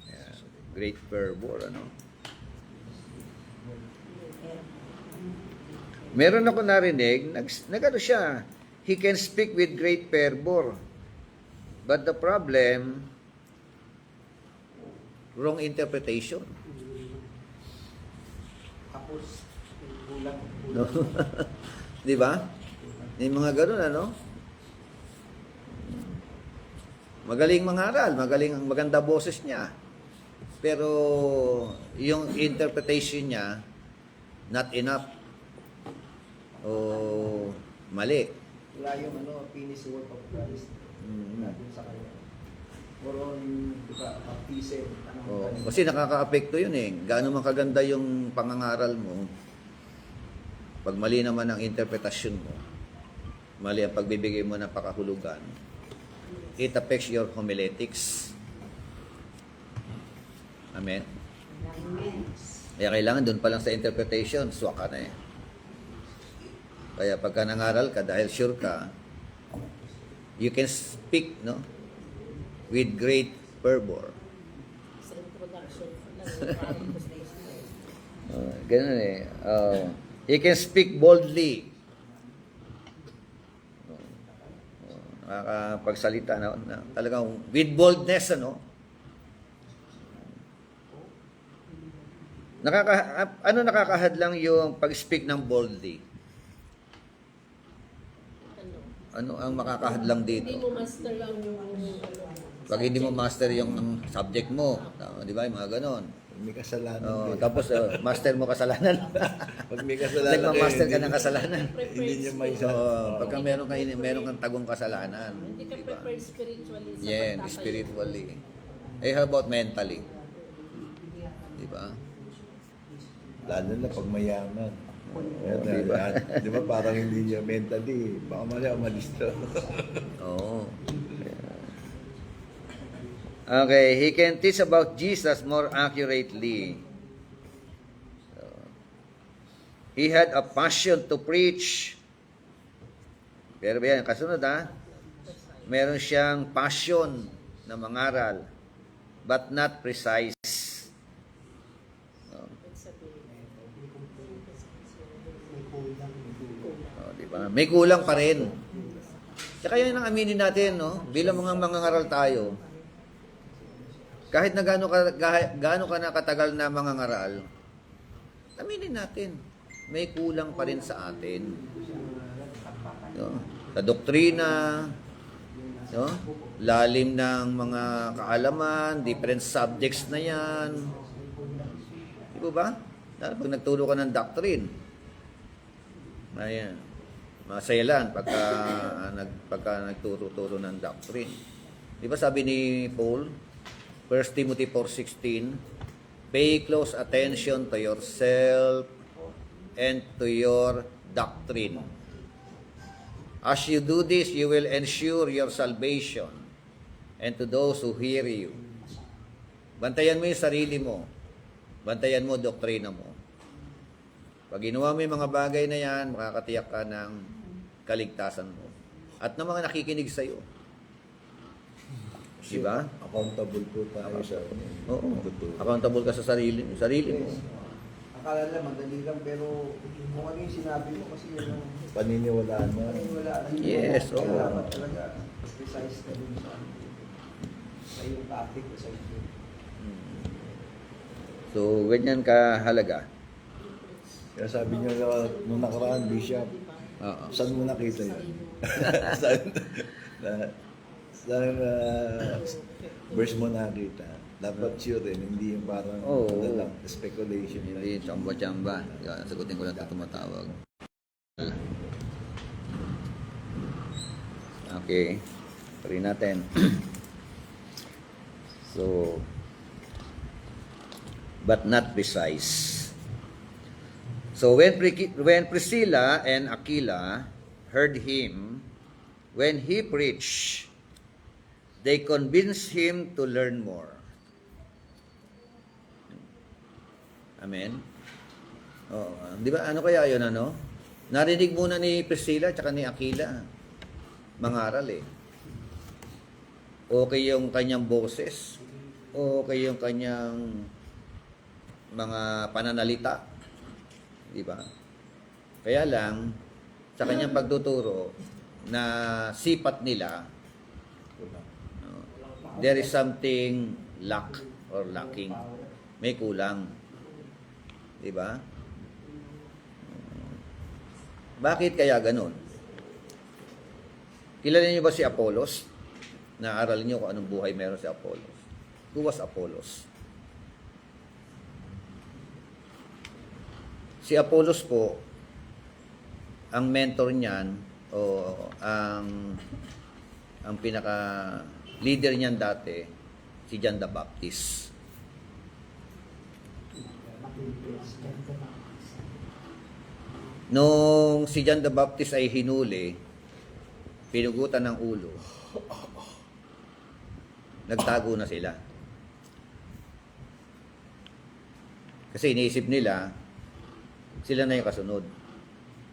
Yeah, great fervor, ano? Meron ako narinig, nag-ano siya, he can speak with great fervor. But the problem, wrong interpretation. Tapos, kulang. No? Di ba? Yung mga ganun, ano? Magaling mangaral, maganda boses niya. Pero yung interpretation niya, not enough. O mali. Wala yung finish work of Christ. Natin sa kanya. Puro yung, baptism. Kasi nakaka-apekto yun Gaano man kaganda yung pangangaral mo, pag mali naman ang interpretasyon mo, mali ang pagbibigay mo ng pakahulugan, it affects your homiletics. Amen? Amen. Kaya kailangan doon pa lang sa interpretation, swak ka na eh. Kaya pagka nangaral ka, dahil sure ka, you can speak, no? With great fervor. Sa introduction lang. Ganun eh. He can speak boldly. Nakakapagsalita na talagang with boldness, ano? Ano nakakahadlang yung pag-speak ng boldly? Ano ang makakahadlang Hindi dito? mo master lang yung Pag hindi mo master yung subject mo, di ba? Yung mga ganon. May kasalanan. Oh, kayo. tapos master mo kasalanan. Pag may kasalanan Nagma-master ka hindi- ng kasalanan. Hindi niya may So, pagka meron kang tagong kasalanan, Hindi ka di ba? prepared spiritually sa Yeah, pagtatayo. spiritually. Eh, how about mentally? Di ba? Lalo na pag mayaman. di ba? Di ba parang hindi niya mentally, baka mali umalis to. Oo. Okay, he can teach about Jesus more accurately. He had a passion to preach. Pero yan, kasunod meron siyang passion na mangaral, but not precise. Oh, di ba? May kulang pa rin. Kaya yan ang aminin natin, no? Bilang mga mangangaral tayo, kahit na gaano ka na katagal na mangangaral, aminin natin, may kulang pa rin sa atin. No? Sa doktrina, no? Lalim ng mga kaalaman, different subjects na yan. Di ba? Lalo pag nagturo ka ng doctrine, ayan, masaya lang pagka nagturo-turo ng doctrine. Di ba sabi ni Paul, 1 Timothy 4:16, pay close attention to yourself and to your doctrine. As you do this, you will ensure your salvation and to those who hear you. Bantayan mo yung sarili mo. Bantayan mo doktrina mo. Pag ginawa mo yung mga bagay na yan, makakatiyak ka ng kaligtasan mo. At ng mga nakikinig sa'yo. Diba? Accountable po tayo sa Oo. totoo. Accountable ka sa sarili mo. Akala nila madali lang, pero kung ano yung sinabi mo, kasi yun ang Paniniwalaan mo. wala. Yes, oo. Kailangan talaga precise ka dun sa yung topic o sa issue. So, ganyan kahalaga. Kaya sabi niya nung nakaraan, Bishop, Oo. saan mo nakita yun? saan verse mo nakita? Dapat sure rin, hindi yung parang Oo. ano lang, speculation. Hindi, chamba-chamba. Yan, sagutin ko lang ito tumatawag. Okay. Pari natin. So, but not precise. So, when Priscilla and Aquila heard him, when he preached, they convinced him to learn more. Amen? Oh, di ba ano kaya yun ano? Narinig muna ni Priscilla at ni Aquila. Mangaral eh. Okay yung kanyang boses. Okay yung kanyang mga pananalita. Di ba? Kaya lang, sa kanyang pagtuturo, na sipat nila, there is something lack or lacking. May kulang. Di ba? Bakit kaya ganun? Kilala niyo ba si Apollos? Naaral niyo kung anong buhay meron si Apollos. Who was Apollos? Si Apollos po, ang mentor niyan, o ang pinaka leader niyan dati, si John the Baptist. Nung si John the Baptist ay hinuli, pinugutan ng ulo, nagtago na sila. Kasi iniisip nila, sila na yung kasunod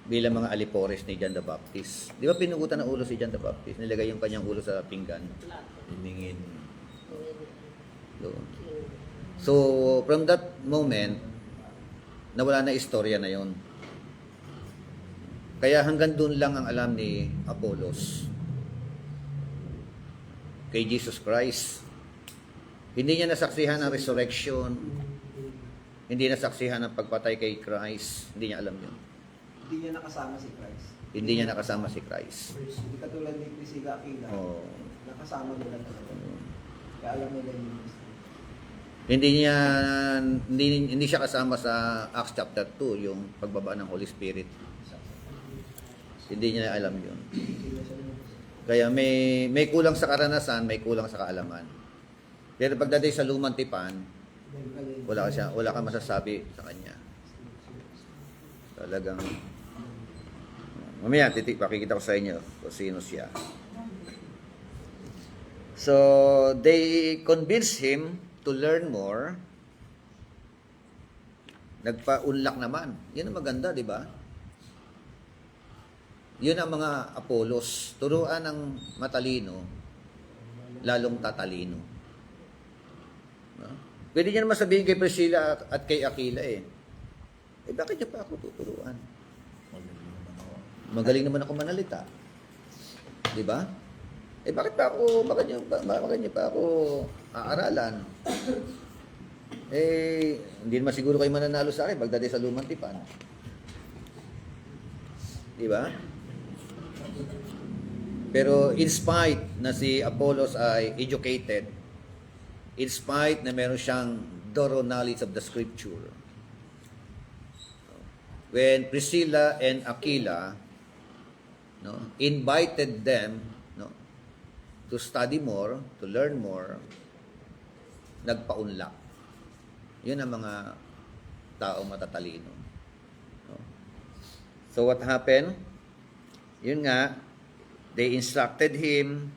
bilang mga alipores ni John the Baptist. Di ba pinugutan ng ulo si John the Baptist? Nilagay yung kanyang ulo sa pinggan. Hiningin. So, from that moment, nawala na istorya na yon. Kaya hanggang doon lang ang alam ni Apollos kay Jesus Christ. Hindi niya nasaksihan ang resurrection. Hindi nasaksihan ang pagpatay kay Christ. Hindi niya alam yun. Hindi niya nakasama si Christ. Hindi niya nakasama si Christ. Hindi katulad ni Priscilla Aquila. Oh. Nakasama nila talaga. Kaya alam nila yung mystery. Hindi siya kasama sa Acts chapter 2, yung pagbaba ng Holy Spirit. Hindi niya alam yun. Kaya may kulang sa karanasan, may kulang sa kaalaman. Pero pagdating sa lumang tipan, wala ka masasabi sa kanya. Talagang mamaya pakikita ko sa inyo kung sino siya. So they convinced him to learn more. Nagpa-unlock naman. Yun ang maganda, di ba? Yun ang mga Apollos. Turuan ng matalino, lalong tatalino. No? Pwede niya naman sabihin kay Priscilla at kay Aquila eh. Bakit niya pa ako tuturuan? Magaling naman ako manalita. Di ba? Bakit niyo pa ako aaralan? Hindi naman siguro kayo mananalo sa akin pagdating sa lumang tipan. Di ba? Pero in spite na si Apollos ay educated, in spite na meron siyang thorough knowledge of the scripture, when Priscilla and Aquila invited them to study more, to learn more, nagpaunlak. Yun ang mga taong matatalino. So what happened? Yun nga, they instructed him,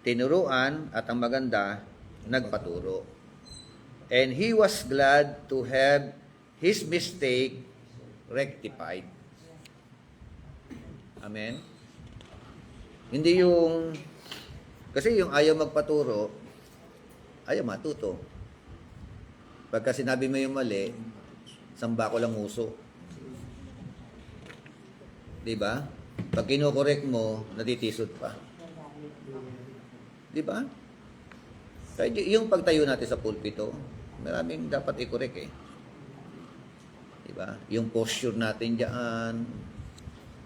tinuruan, at ang maganda, nagpaturo. And he was glad to have his mistake rectified. Amen? Hindi yung, kasi yung ayaw magpaturo, ayaw matuto. Pagka sinabi mo yung mali, samba ko lang uso. Diba? Pag kinokorek mo, natitisod pa. Diba? Kaya yung pagtayo natin sa pulpito, maraming dapat i-correct eh. Diba? Yung posture natin diyan,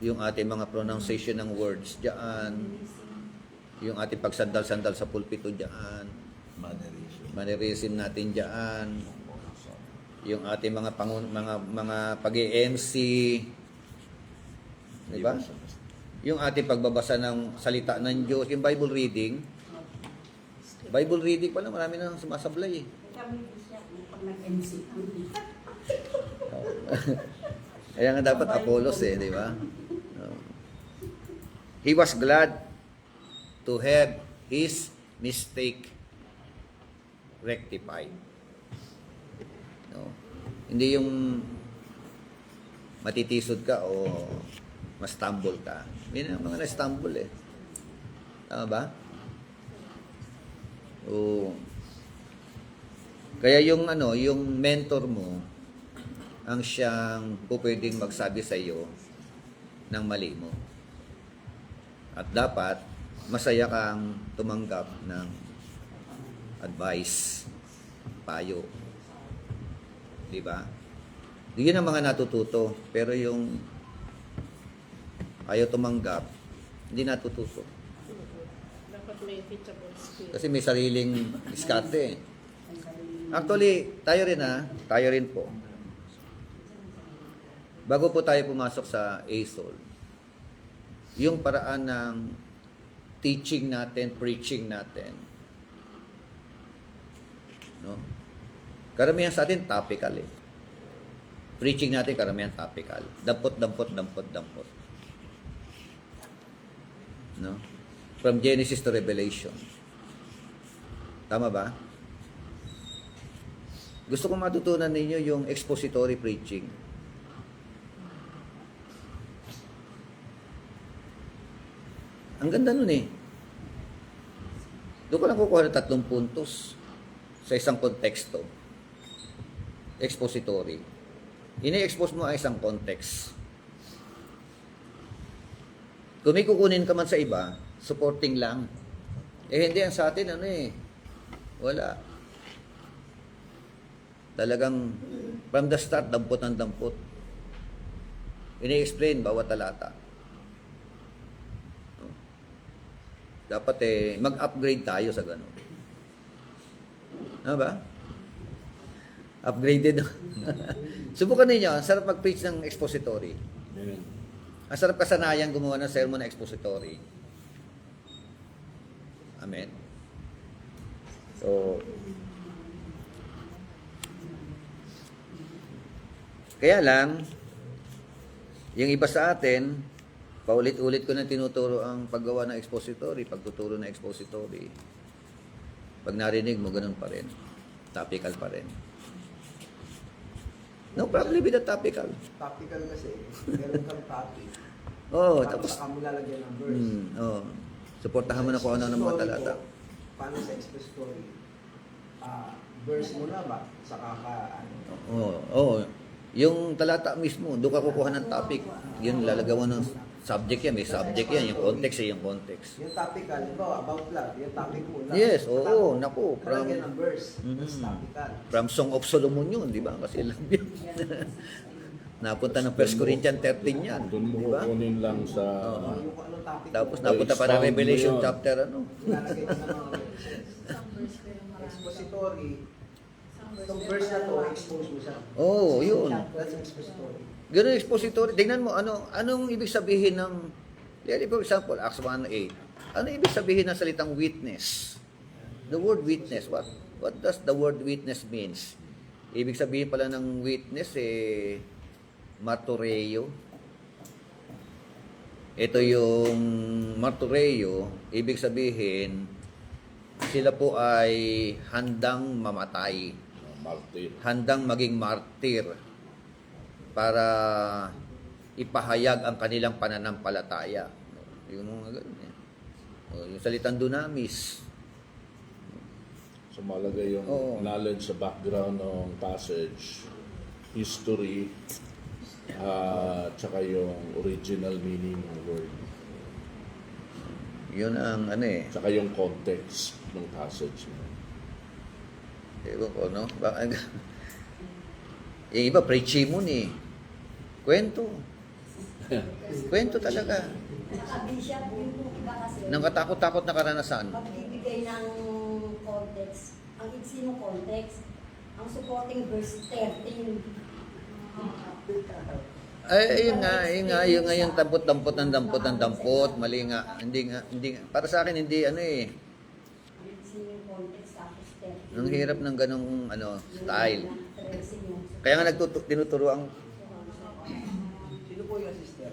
yung ating mga pronunciation ng words diyan, yung ating pagsandal-sandal sa pulpito diyan, mannerism natin diyan, yung ating mga pag-MC, di ba? Yung ating pagbabasa ng salita ng Diyos, yung Bible reading pa lang, marami nang sumasablay eh. Kami siya, pag nag-MC kami. Kaya nga dapat Apollos eh, di ba? He was glad to have his mistake rectified. No? Hindi yung matitisod ka o ma-stumble ka. May mga na-stumble eh. Tama ba? O, kaya yung mentor mo ang siyang pwedeng magsabi sa iyo ng mali mo. At dapat masaya kang tumanggap ng advice, payo. Di ba? Yun ang mga natututo, pero yung ayaw tumanggap, hindi natututo. Dapat may teachable skill. Kasi may sariling diskarte. Actually, tayo rin po. Bago po tayo pumasok sa ASOL, yung paraan ng teaching natin, preaching natin, no? Karamihan sa atin topical eh. Preaching natin karamihan topical. Dampot. No? From Genesis to Revelation. Tama ba? Gusto kong matutunan ninyo yung expository preaching. Ang ganda nun eh. Doon ko lang kukuha ng 3 puntos sa isang konteksto. Expository. Ini-expose mo ang isang context. Kung may kukunin ka man sa iba, supporting lang. Eh hindi yan sa atin, ano eh. Wala. Talagang from the start, dampot ng dampot. Ini-explain bawat talata. Dapat mag-upgrade tayo sa ganun. Ano ba? Upgraded. Subukan ninyo, ang sarap mag-preach ng expository. Amen. Ang sarap kasanayan gumawa ng sermon na expository. Amen. So, kaya lang, yung iba sa atin, paulit-ulit ko na tinuturo ang paggawa ng expository, pagtuturo ng expository. Pag narinig mo, ganun pa rin. Topical pa rin. No problem with the topical. Topical kasi, meron kang topic. Oo, Tapos tapos, saka mo lalagyan ng verse. suportahan mo na kung ano ng mga talata. Paano sa expository? Verse mo na ba? Saka ka, ano? Oo. Yung talata mismo, doon ka kukuha ng topic. Yun, lalagawa ng subject yan. May subject yan. Yung context yung context. Yung topical, ba, about love, yung topic mo lang. Yes, oo, naku, Lalagyan ng verse, Mhm. that's topical. From Song of Solomon yun, di ba? Kasi love yun. Napunta ng 1 Corinthians 13 yan. Doon mo Di ba? kukunin lang sa... Yung kung anong topic Tapos mo, napunta para Expound mo Revelation yun. chapter ano. lalagay mo ng mga verses. Isang verse ko yung marami. Expository, Isang itong verse na to, expose mo siya. Oo, yun. That's expository. Ganun yung expository. Tingnan mo, anong ibig sabihin ng, for example, Acts 1:8. Ano ibig sabihin ng salitang witness? The word witness, what does the word witness means? Ibig sabihin pala ng witness, martureo. Ito yung martureo, ibig sabihin, sila po ay handang mamatay. Martir. Handang maging martir para ipahayag ang kanilang pananampalataya. Yung mga ganun eh. Yung salitang dunamis. So malagay yung Oo. knowledge sa background ng passage, history, tsaka yung original meaning ng word. Yun ang ano eh. Tsaka yung context ng passage. Ewan ko, no? Yung iba, preachimon eh. Kwento. Kwento talaga. Bishop, yung iba kasi, Nang katakot-takot na karanasan. magbibigay ng context. Ang sino context? Ang supporting verse 13. Ay, yun nga, yung dampot ng dampot. Mali nga. Hindi nga. Para sa akin, hindi, ano eh. Sino yung context tapos 13. Ang hirap ng ganong, style. 13 yung Kaya nga tinuturo ang, Sino po yung sister?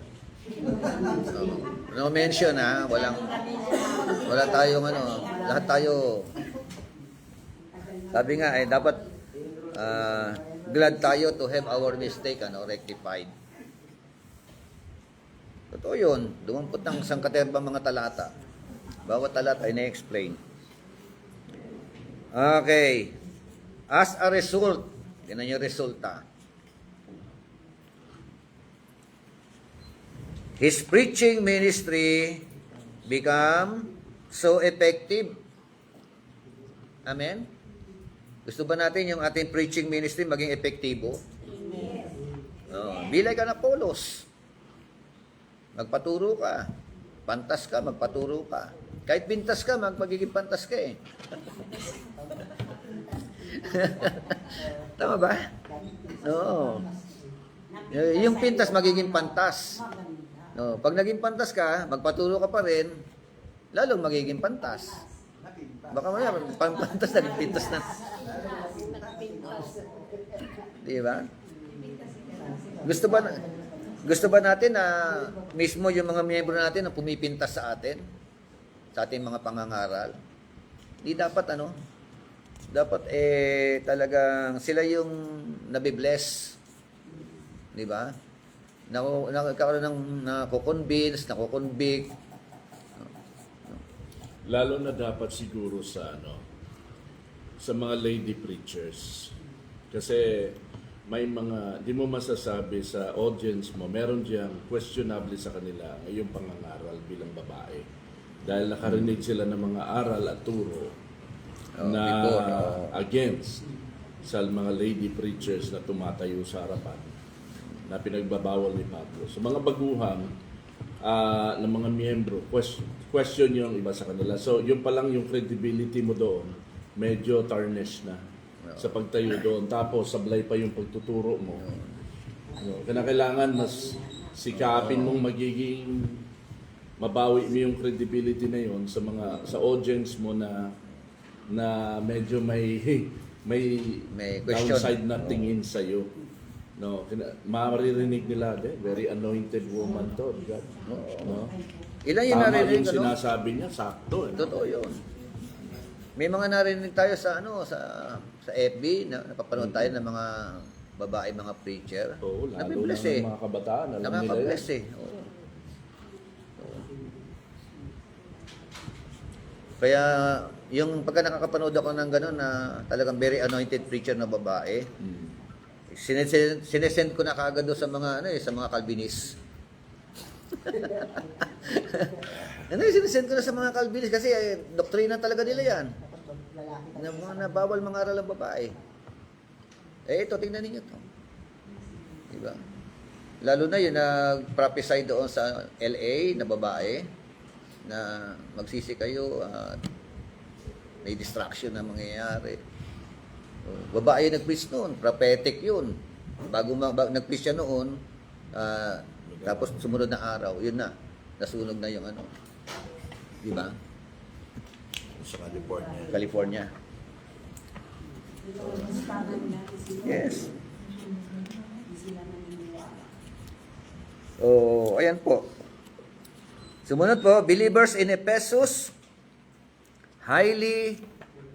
no mention ha, wala tayong lahat tayo, sabi nga dapat, glad tayo to have our mistake, rectified. Totoo yun, dumampot ng sangkaterbang mga talata. Bawat talata ay na-explain. Okay. As a result, tingnan yung resulta. His preaching ministry become so effective. Amen? Gusto ba natin yung ating preaching ministry maging epektibo? Bilay ka na Apollos. Magpaturo ka. Pantas ka, magpaturo ka. Kahit pintas ka, magiging pantas ka eh. Tama ba? Oo. Yung pintas magiging pantas. No, pag naging pantas ka, magpaturo ka pa rin, lalong magiging pantas. Baka maya, pantas naging pintas na. Di ba? Gusto ba na, Gusto ba natin na mismo yung mga miyembro natin na pumipintas sa atin? Sa ating mga pangangaral? Di dapat dapat talagang sila yung nabibless. Di ba? Nagkakaroon ng nako-convince, nako-convict. Lalo na dapat siguro sa sa mga lady preachers. Kasi may mga, di mo masasabi sa audience mo, meron diyang questionable sa kanila ngayong pangangaral bilang babae. Dahil nakarinig sila ng mga aral at turo na against sa mga lady preachers na tumatayo sa harapan na pinagbabawal ni Pablo. So mga baguhan ng mga miyembro, question yung iba sa kanila. So yung pa lang yung credibility mo doon, medyo tarnished na sa pagtayo doon. Tapos sablay pa yung pagtuturo mo. Kailangan mas sikapin mong magiging mabawi mo yung credibility na yon sa audience mo na medyo may question. downside na tingin sa iyo. Maririnig nila, very anointed woman to. God. No? Ilan yung Tama narinig, yung sinasabi niya, sakto. Totoo yun. May mga narinig tayo sa sa FB, napapanood tayo ng mga babae, mga preacher. Oo, lalo Nabibless na ng mga kabataan. Alam nila yan. Nakaka-bless Oo. Kaya, yung pagka nakakapanood ako ng gano'n na talagang very anointed preacher na babae, sinesend ko na kaagad doon sa mga sa mga Calvinist. Sinesend ko na sa mga Calvinist kasi doktrina talaga nila yan. Na bawal mangaral ang babae. Ito, tingnan ninyo to. Diba? Lalo na yung nag-prophesy doon sa LA na babae na magsisi kayo at may distraction na mangyayari. Babae nag-preach noon, prophetic yun. Bago nag-preach siya noon, tapos sumunod na araw, yun na, nasunog na yung di ba? Sa California. California. Yes. Ayan po. Sumunod po, believers in Ephesus highly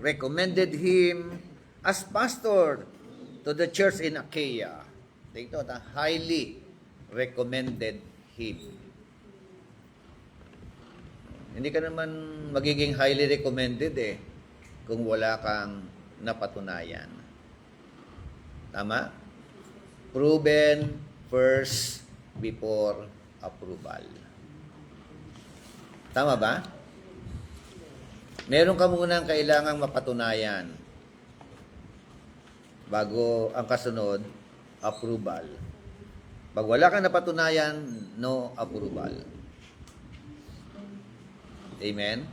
recommended him as pastor to the church in Achaia. Take note, highly recommended him. Hindi ka naman magiging highly recommended kung wala kang napatunayan. Tama? Proven first before approval. Tama ba? Meron ka munang kailangang mapatunayan bago ang kasunod, approval. Pag wala kang napatunayan, no approval. Amen?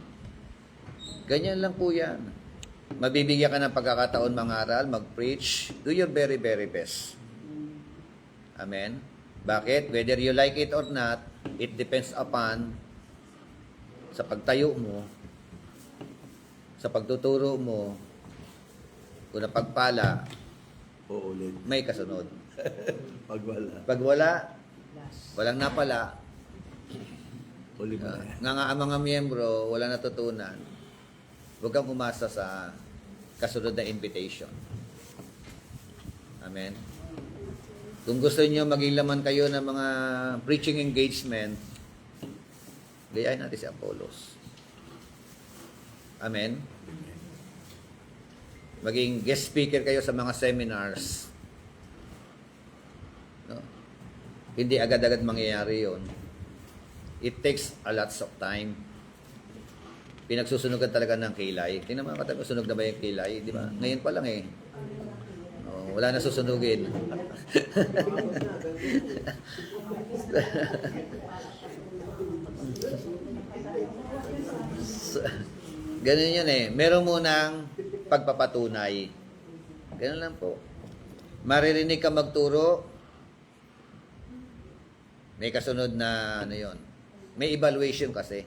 Ganyan lang po yan. Mabibigyan ka ng pagkakataon mangaral, mag-preach, do your very, very best. Amen? Bakit? Whether you like it or not, it depends upon sa pagtayo mo, sa pagtuturo mo, kung napagpala, Uulit. may kasunod. Pag wala. Pag wala, walang napala, Uli mo na yan. nga ang mga miyembro, wala natutunan, huwag kang umasa sa kasunod na invitation. Amen? Kung gusto niyo maging laman kayo ng mga preaching engagement, gayahin natin si Apollos. Amen? Maging guest speaker kayo sa mga seminars. No? Hindi agad-agad mangyayari yon. It takes a lot of time. Pinagsusunugan talaga ng kilay. Tingnan mo katabi, sunog na ba yung kilay? Di ba? Ngayon pa lang wala na susunugin. Ganun yun Meron munang pagpapatunay. Ganun lang po. Maririnig ka magturo, may kasunod na yun. May evaluation kasi.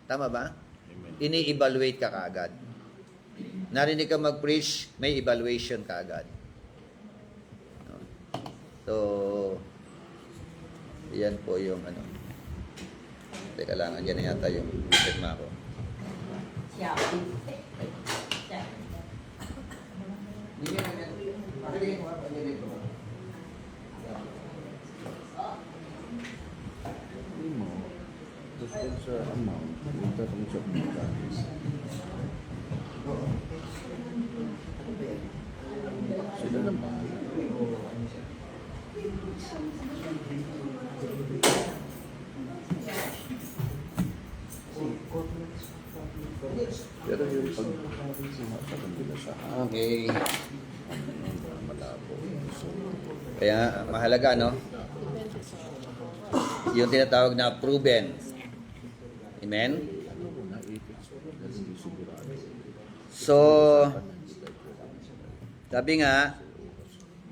Tama ba? Ini-evaluate ka kaagad. Narinig ka mag-preach, may evaluation kaagad. So, Yan po yung ano. Teka lang, andyan na yata yung pirma ko. Depende sa amount, yung tatong sa magkano. Sila naman. Pero yung pag sa kanila sa Okay. malabo. So, Kaya mahalaga, no? Yung tinatawag na proven. Amen? So, sabi nga,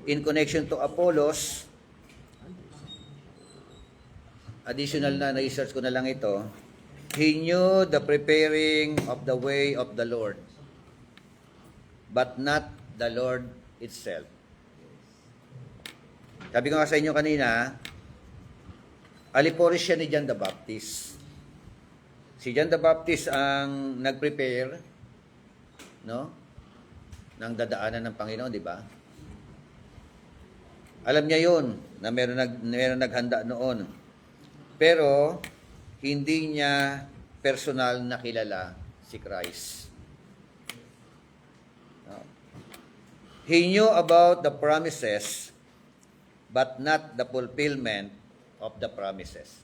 in connection to Apollos, additional na research ko na lang ito, he knew the preparing of the way of the Lord, but not the Lord itself. Sabi ko nga sa inyo kanina, aliporis siya ni John the Baptist. Si John the Baptist ang nag-prepare, no, ng dadaanan ng Panginoon, di ba? Alam niya yun, na meron naghanda noon. Pero, hindi niya personal na kilala si Christ. No? He knew about the promises, but not the fulfillment of the promises.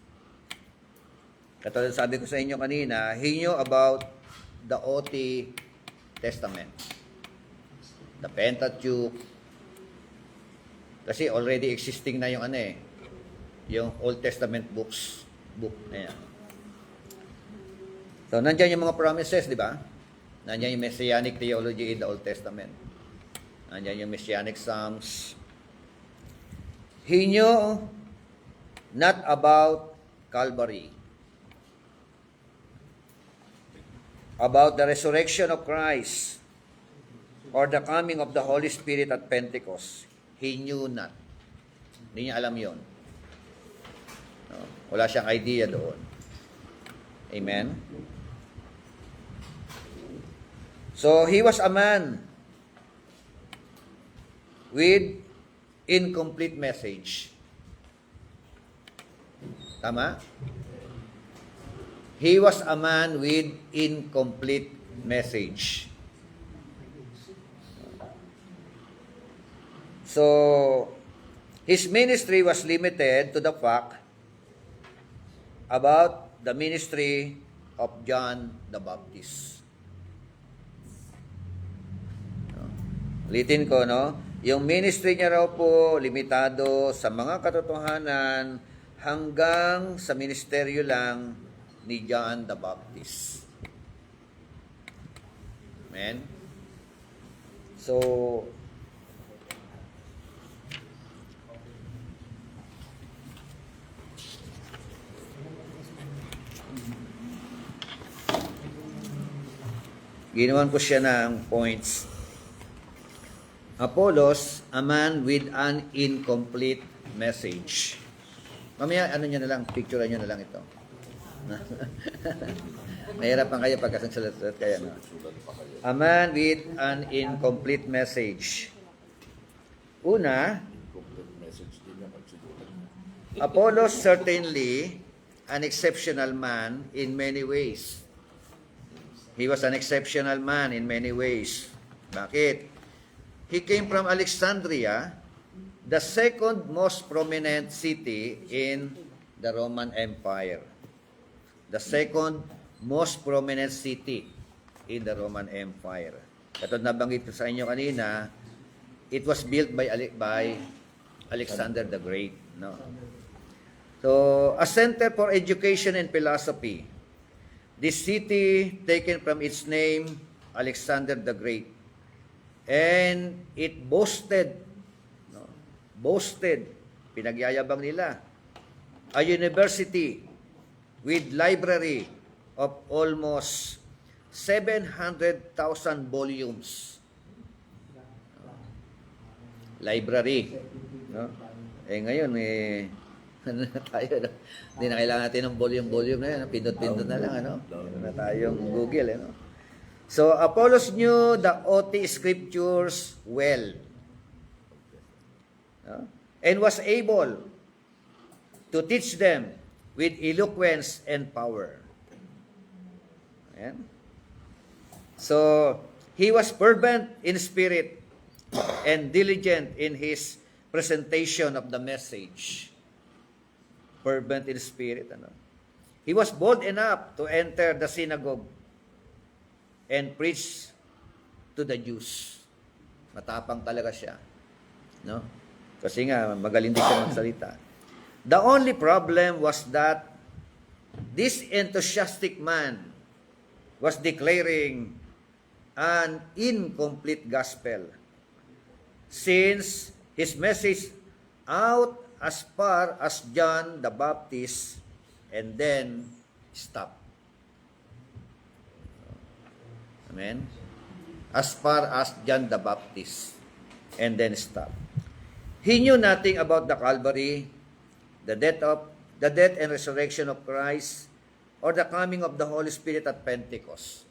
Katulad sabi ko sa inyo kanina, he knew about the Old Testament, the Pentateuch, kasi already existing na yung ano eh, yung Old Testament book na yan. So, nandyan yung mga promises, di ba? Nandyan yung Messianic theology in the Old Testament. Nandyan yung Messianic Psalms. He knew not about Calvary, about the resurrection of Christ, or the coming of the Holy Spirit at Pentecost. He knew not. Hindi niya alam yon. No? Wala siyang idea doon. Amen? So, he was a man with incomplete message. Tama? He was a man with incomplete message. So, his ministry was limited to the fact about the ministry of John the Baptist. Ulitin ko, no? Yung ministry niya raw po, limitado sa mga katotohanan hanggang sa ministeryo lang ni John the Baptist. Amen? So, ginawan ko siya ng points. Apollos, a man with an incomplete message. Mamaya, ano nyo na lang, picture nyo na lang ito. Nahirapan kayo pagkasangsalat kaya. No? A man with an incomplete message. Una, Apollos certainly an exceptional man in many ways. He was an exceptional man in many ways. Bakit? He came from Alexandria, the second most prominent city in the Roman Empire. The second most prominent city in the Roman Empire. Katulad nabanggit ko sa inyo kanina, it was built by Alexander the Great. No? So, a center for education and philosophy. This city, taken from its name, Alexander the Great. And it boasted, pinagyayabang nila, a university with library of almost 700,000 volumes. Library. No? Ngayon, Ano na tayo, no? Hindi na kailangan natin ng volume na yan. Pindot-pindot na lang, ano? Meron na tayong Google, ano? So, Apollos knew the OT scriptures well. No? And was able to teach them with eloquence and power. Ayan. So, he was fervent in spirit and diligent in his presentation of the message. Fervent in spirit. Ano? He was bold enough to enter the synagogue and preach to the Jews. Matapang talaga siya. No? Kasi nga, magaling din siya magsalita. The only problem was that this enthusiastic man was declaring an incomplete gospel, since his message out as far as John the Baptist and then stop. Amen? As far as John the Baptist and then stop. He knew nothing about the Calvary, the death and resurrection of Christ, or the coming of the Holy Spirit at Pentecost.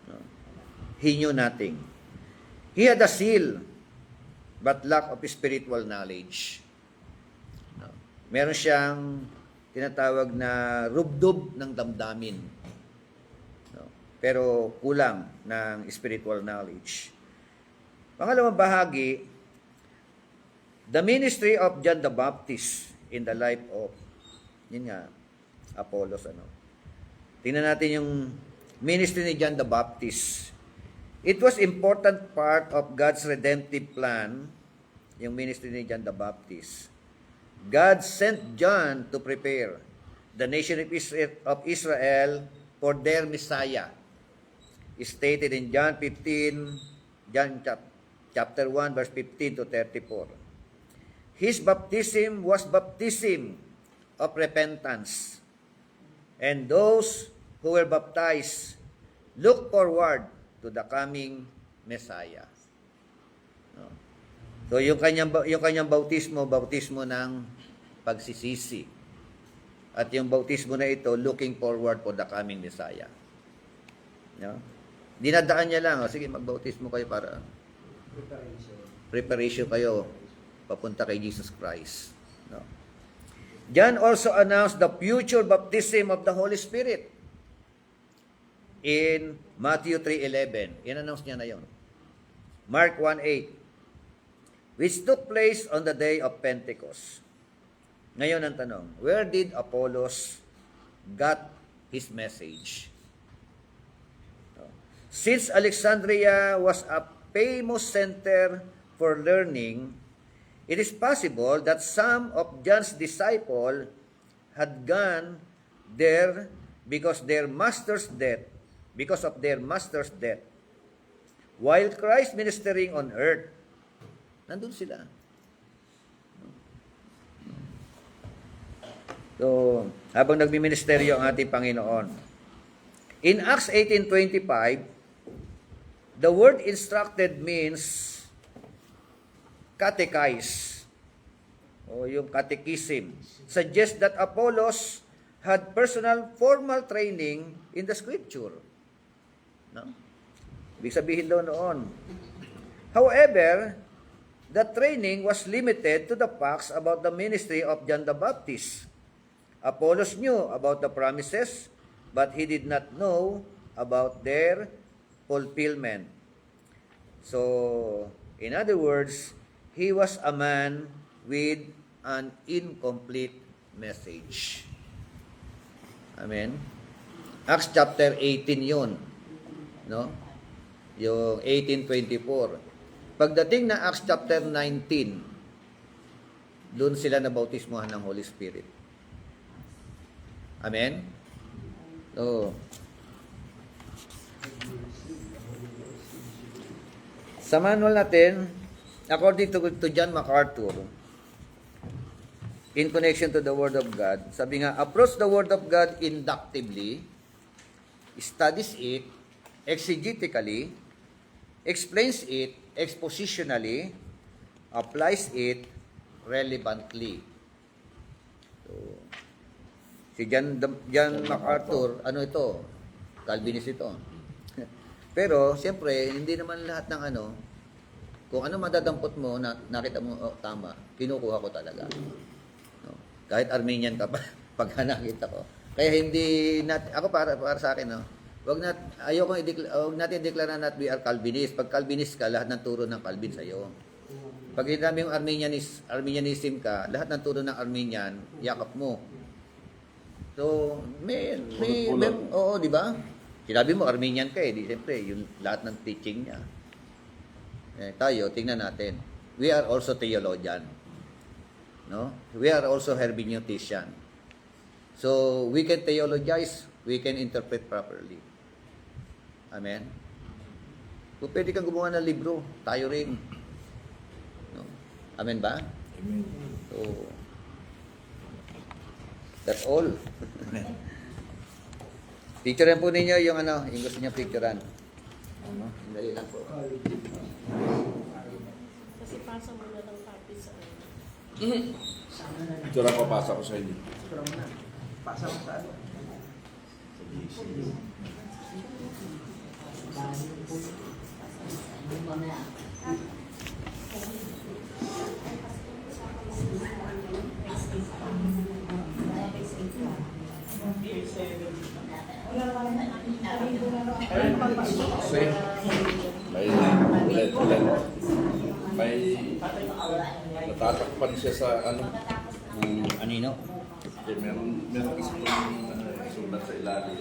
No. He knew nothing. He had a seal, but lack of spiritual knowledge. No. Meron siyang tinatawag na rubdob ng damdamin. No. Pero kulang ng spiritual knowledge. Pangalawang bahagi, the ministry of John the Baptist in the life of, yun nga, Apollos, ano. Tingnan natin yung ministry ni John the Baptist. It was important part of God's redemptive plan, yung ministry ni John the Baptist. God sent John to prepare the nation of Israel for their Messiah. Stated in John chapter 1, verse 15 to 34. His baptism was baptism of repentance. And those who were baptized look forward to the coming Messiah. No? So yung kanyang bautismo ng pagsisisi. At yung bautismo na ito, looking forward for the coming Messiah. No? Dinadaan niya lang, sige, magbautismo kayo para preparation kayo papunta kay Jesus Christ. No? John also announced the future baptism of the Holy Spirit in Matthew 3:11. In-announce niya na yon. Mark 1:8, which took place on the day of Pentecost. Ngayon ang tanong, where did Apollos got his message? Since Alexandria was a famous center for learning, it is possible that some of John's disciples had gone there because of their master's death. While Christ ministering on earth, nandun sila. So, habang nagmiministeryo ang ating Panginoon. In Acts 18:25, the word instructed means catechize, o yung catechism, suggests that Apollos had personal formal training in the scripture. No? Ibig sabihin daw noon. However, the training was limited to the facts about the ministry of John the Baptist. Apollos knew about the promises, but he did not know about their fulfillment. So, in other words, he was a man with an incomplete message. Amen? Acts chapter 18 yun. No? Yung 18:24. Pagdating na Acts chapter 19, doon sila nabautismuhan ng Holy Spirit. Amen? So, sa manual natin, according to John MacArthur, in connection to the Word of God, sabi nga, approach the Word of God inductively, studies it, exegetically, explains it, expositionally, applies it relevantly. Si John MacArthur, ano ito? Calvinist ito. Pero, siyempre, hindi naman lahat ng ano, kung ano madadampot mo, nakita mo, oh, tama, kinukuha ko talaga. No? Kahit Armenian ka pa, pag nakita ko. Kaya hindi, ako para sa akin, no? Wag natin deklara na we are Calvinist. Pag Calvinist ka, lahat ng turo ng Calvin sa'yo. Pag sinabi yung Armenianism ka, lahat ng turo ng Armenian, yakap mo. So, oo, di ba? Sinabi mo, Armenian ka di siyempre, yung lahat ng teaching niya. Tayo, tingnan natin. We are also theologian. No? We are also hermeneutician. So, we can theologize, we can interpret properly. Amen? Kung pwede kang gumawa ng libro, tayo rin. No? Amen ba? Amen. So, that's all. Picturean po ninyo yung yung gusto niyo picturean. Dali lang po. Kasi pasa mo na lang copy sa Ito lang papasa ko sa inyo. Pero mo na. Pasa mo sa ano. Kasi may natatakpan siya sa Anino? meron kasi itong sulat sa ilalim.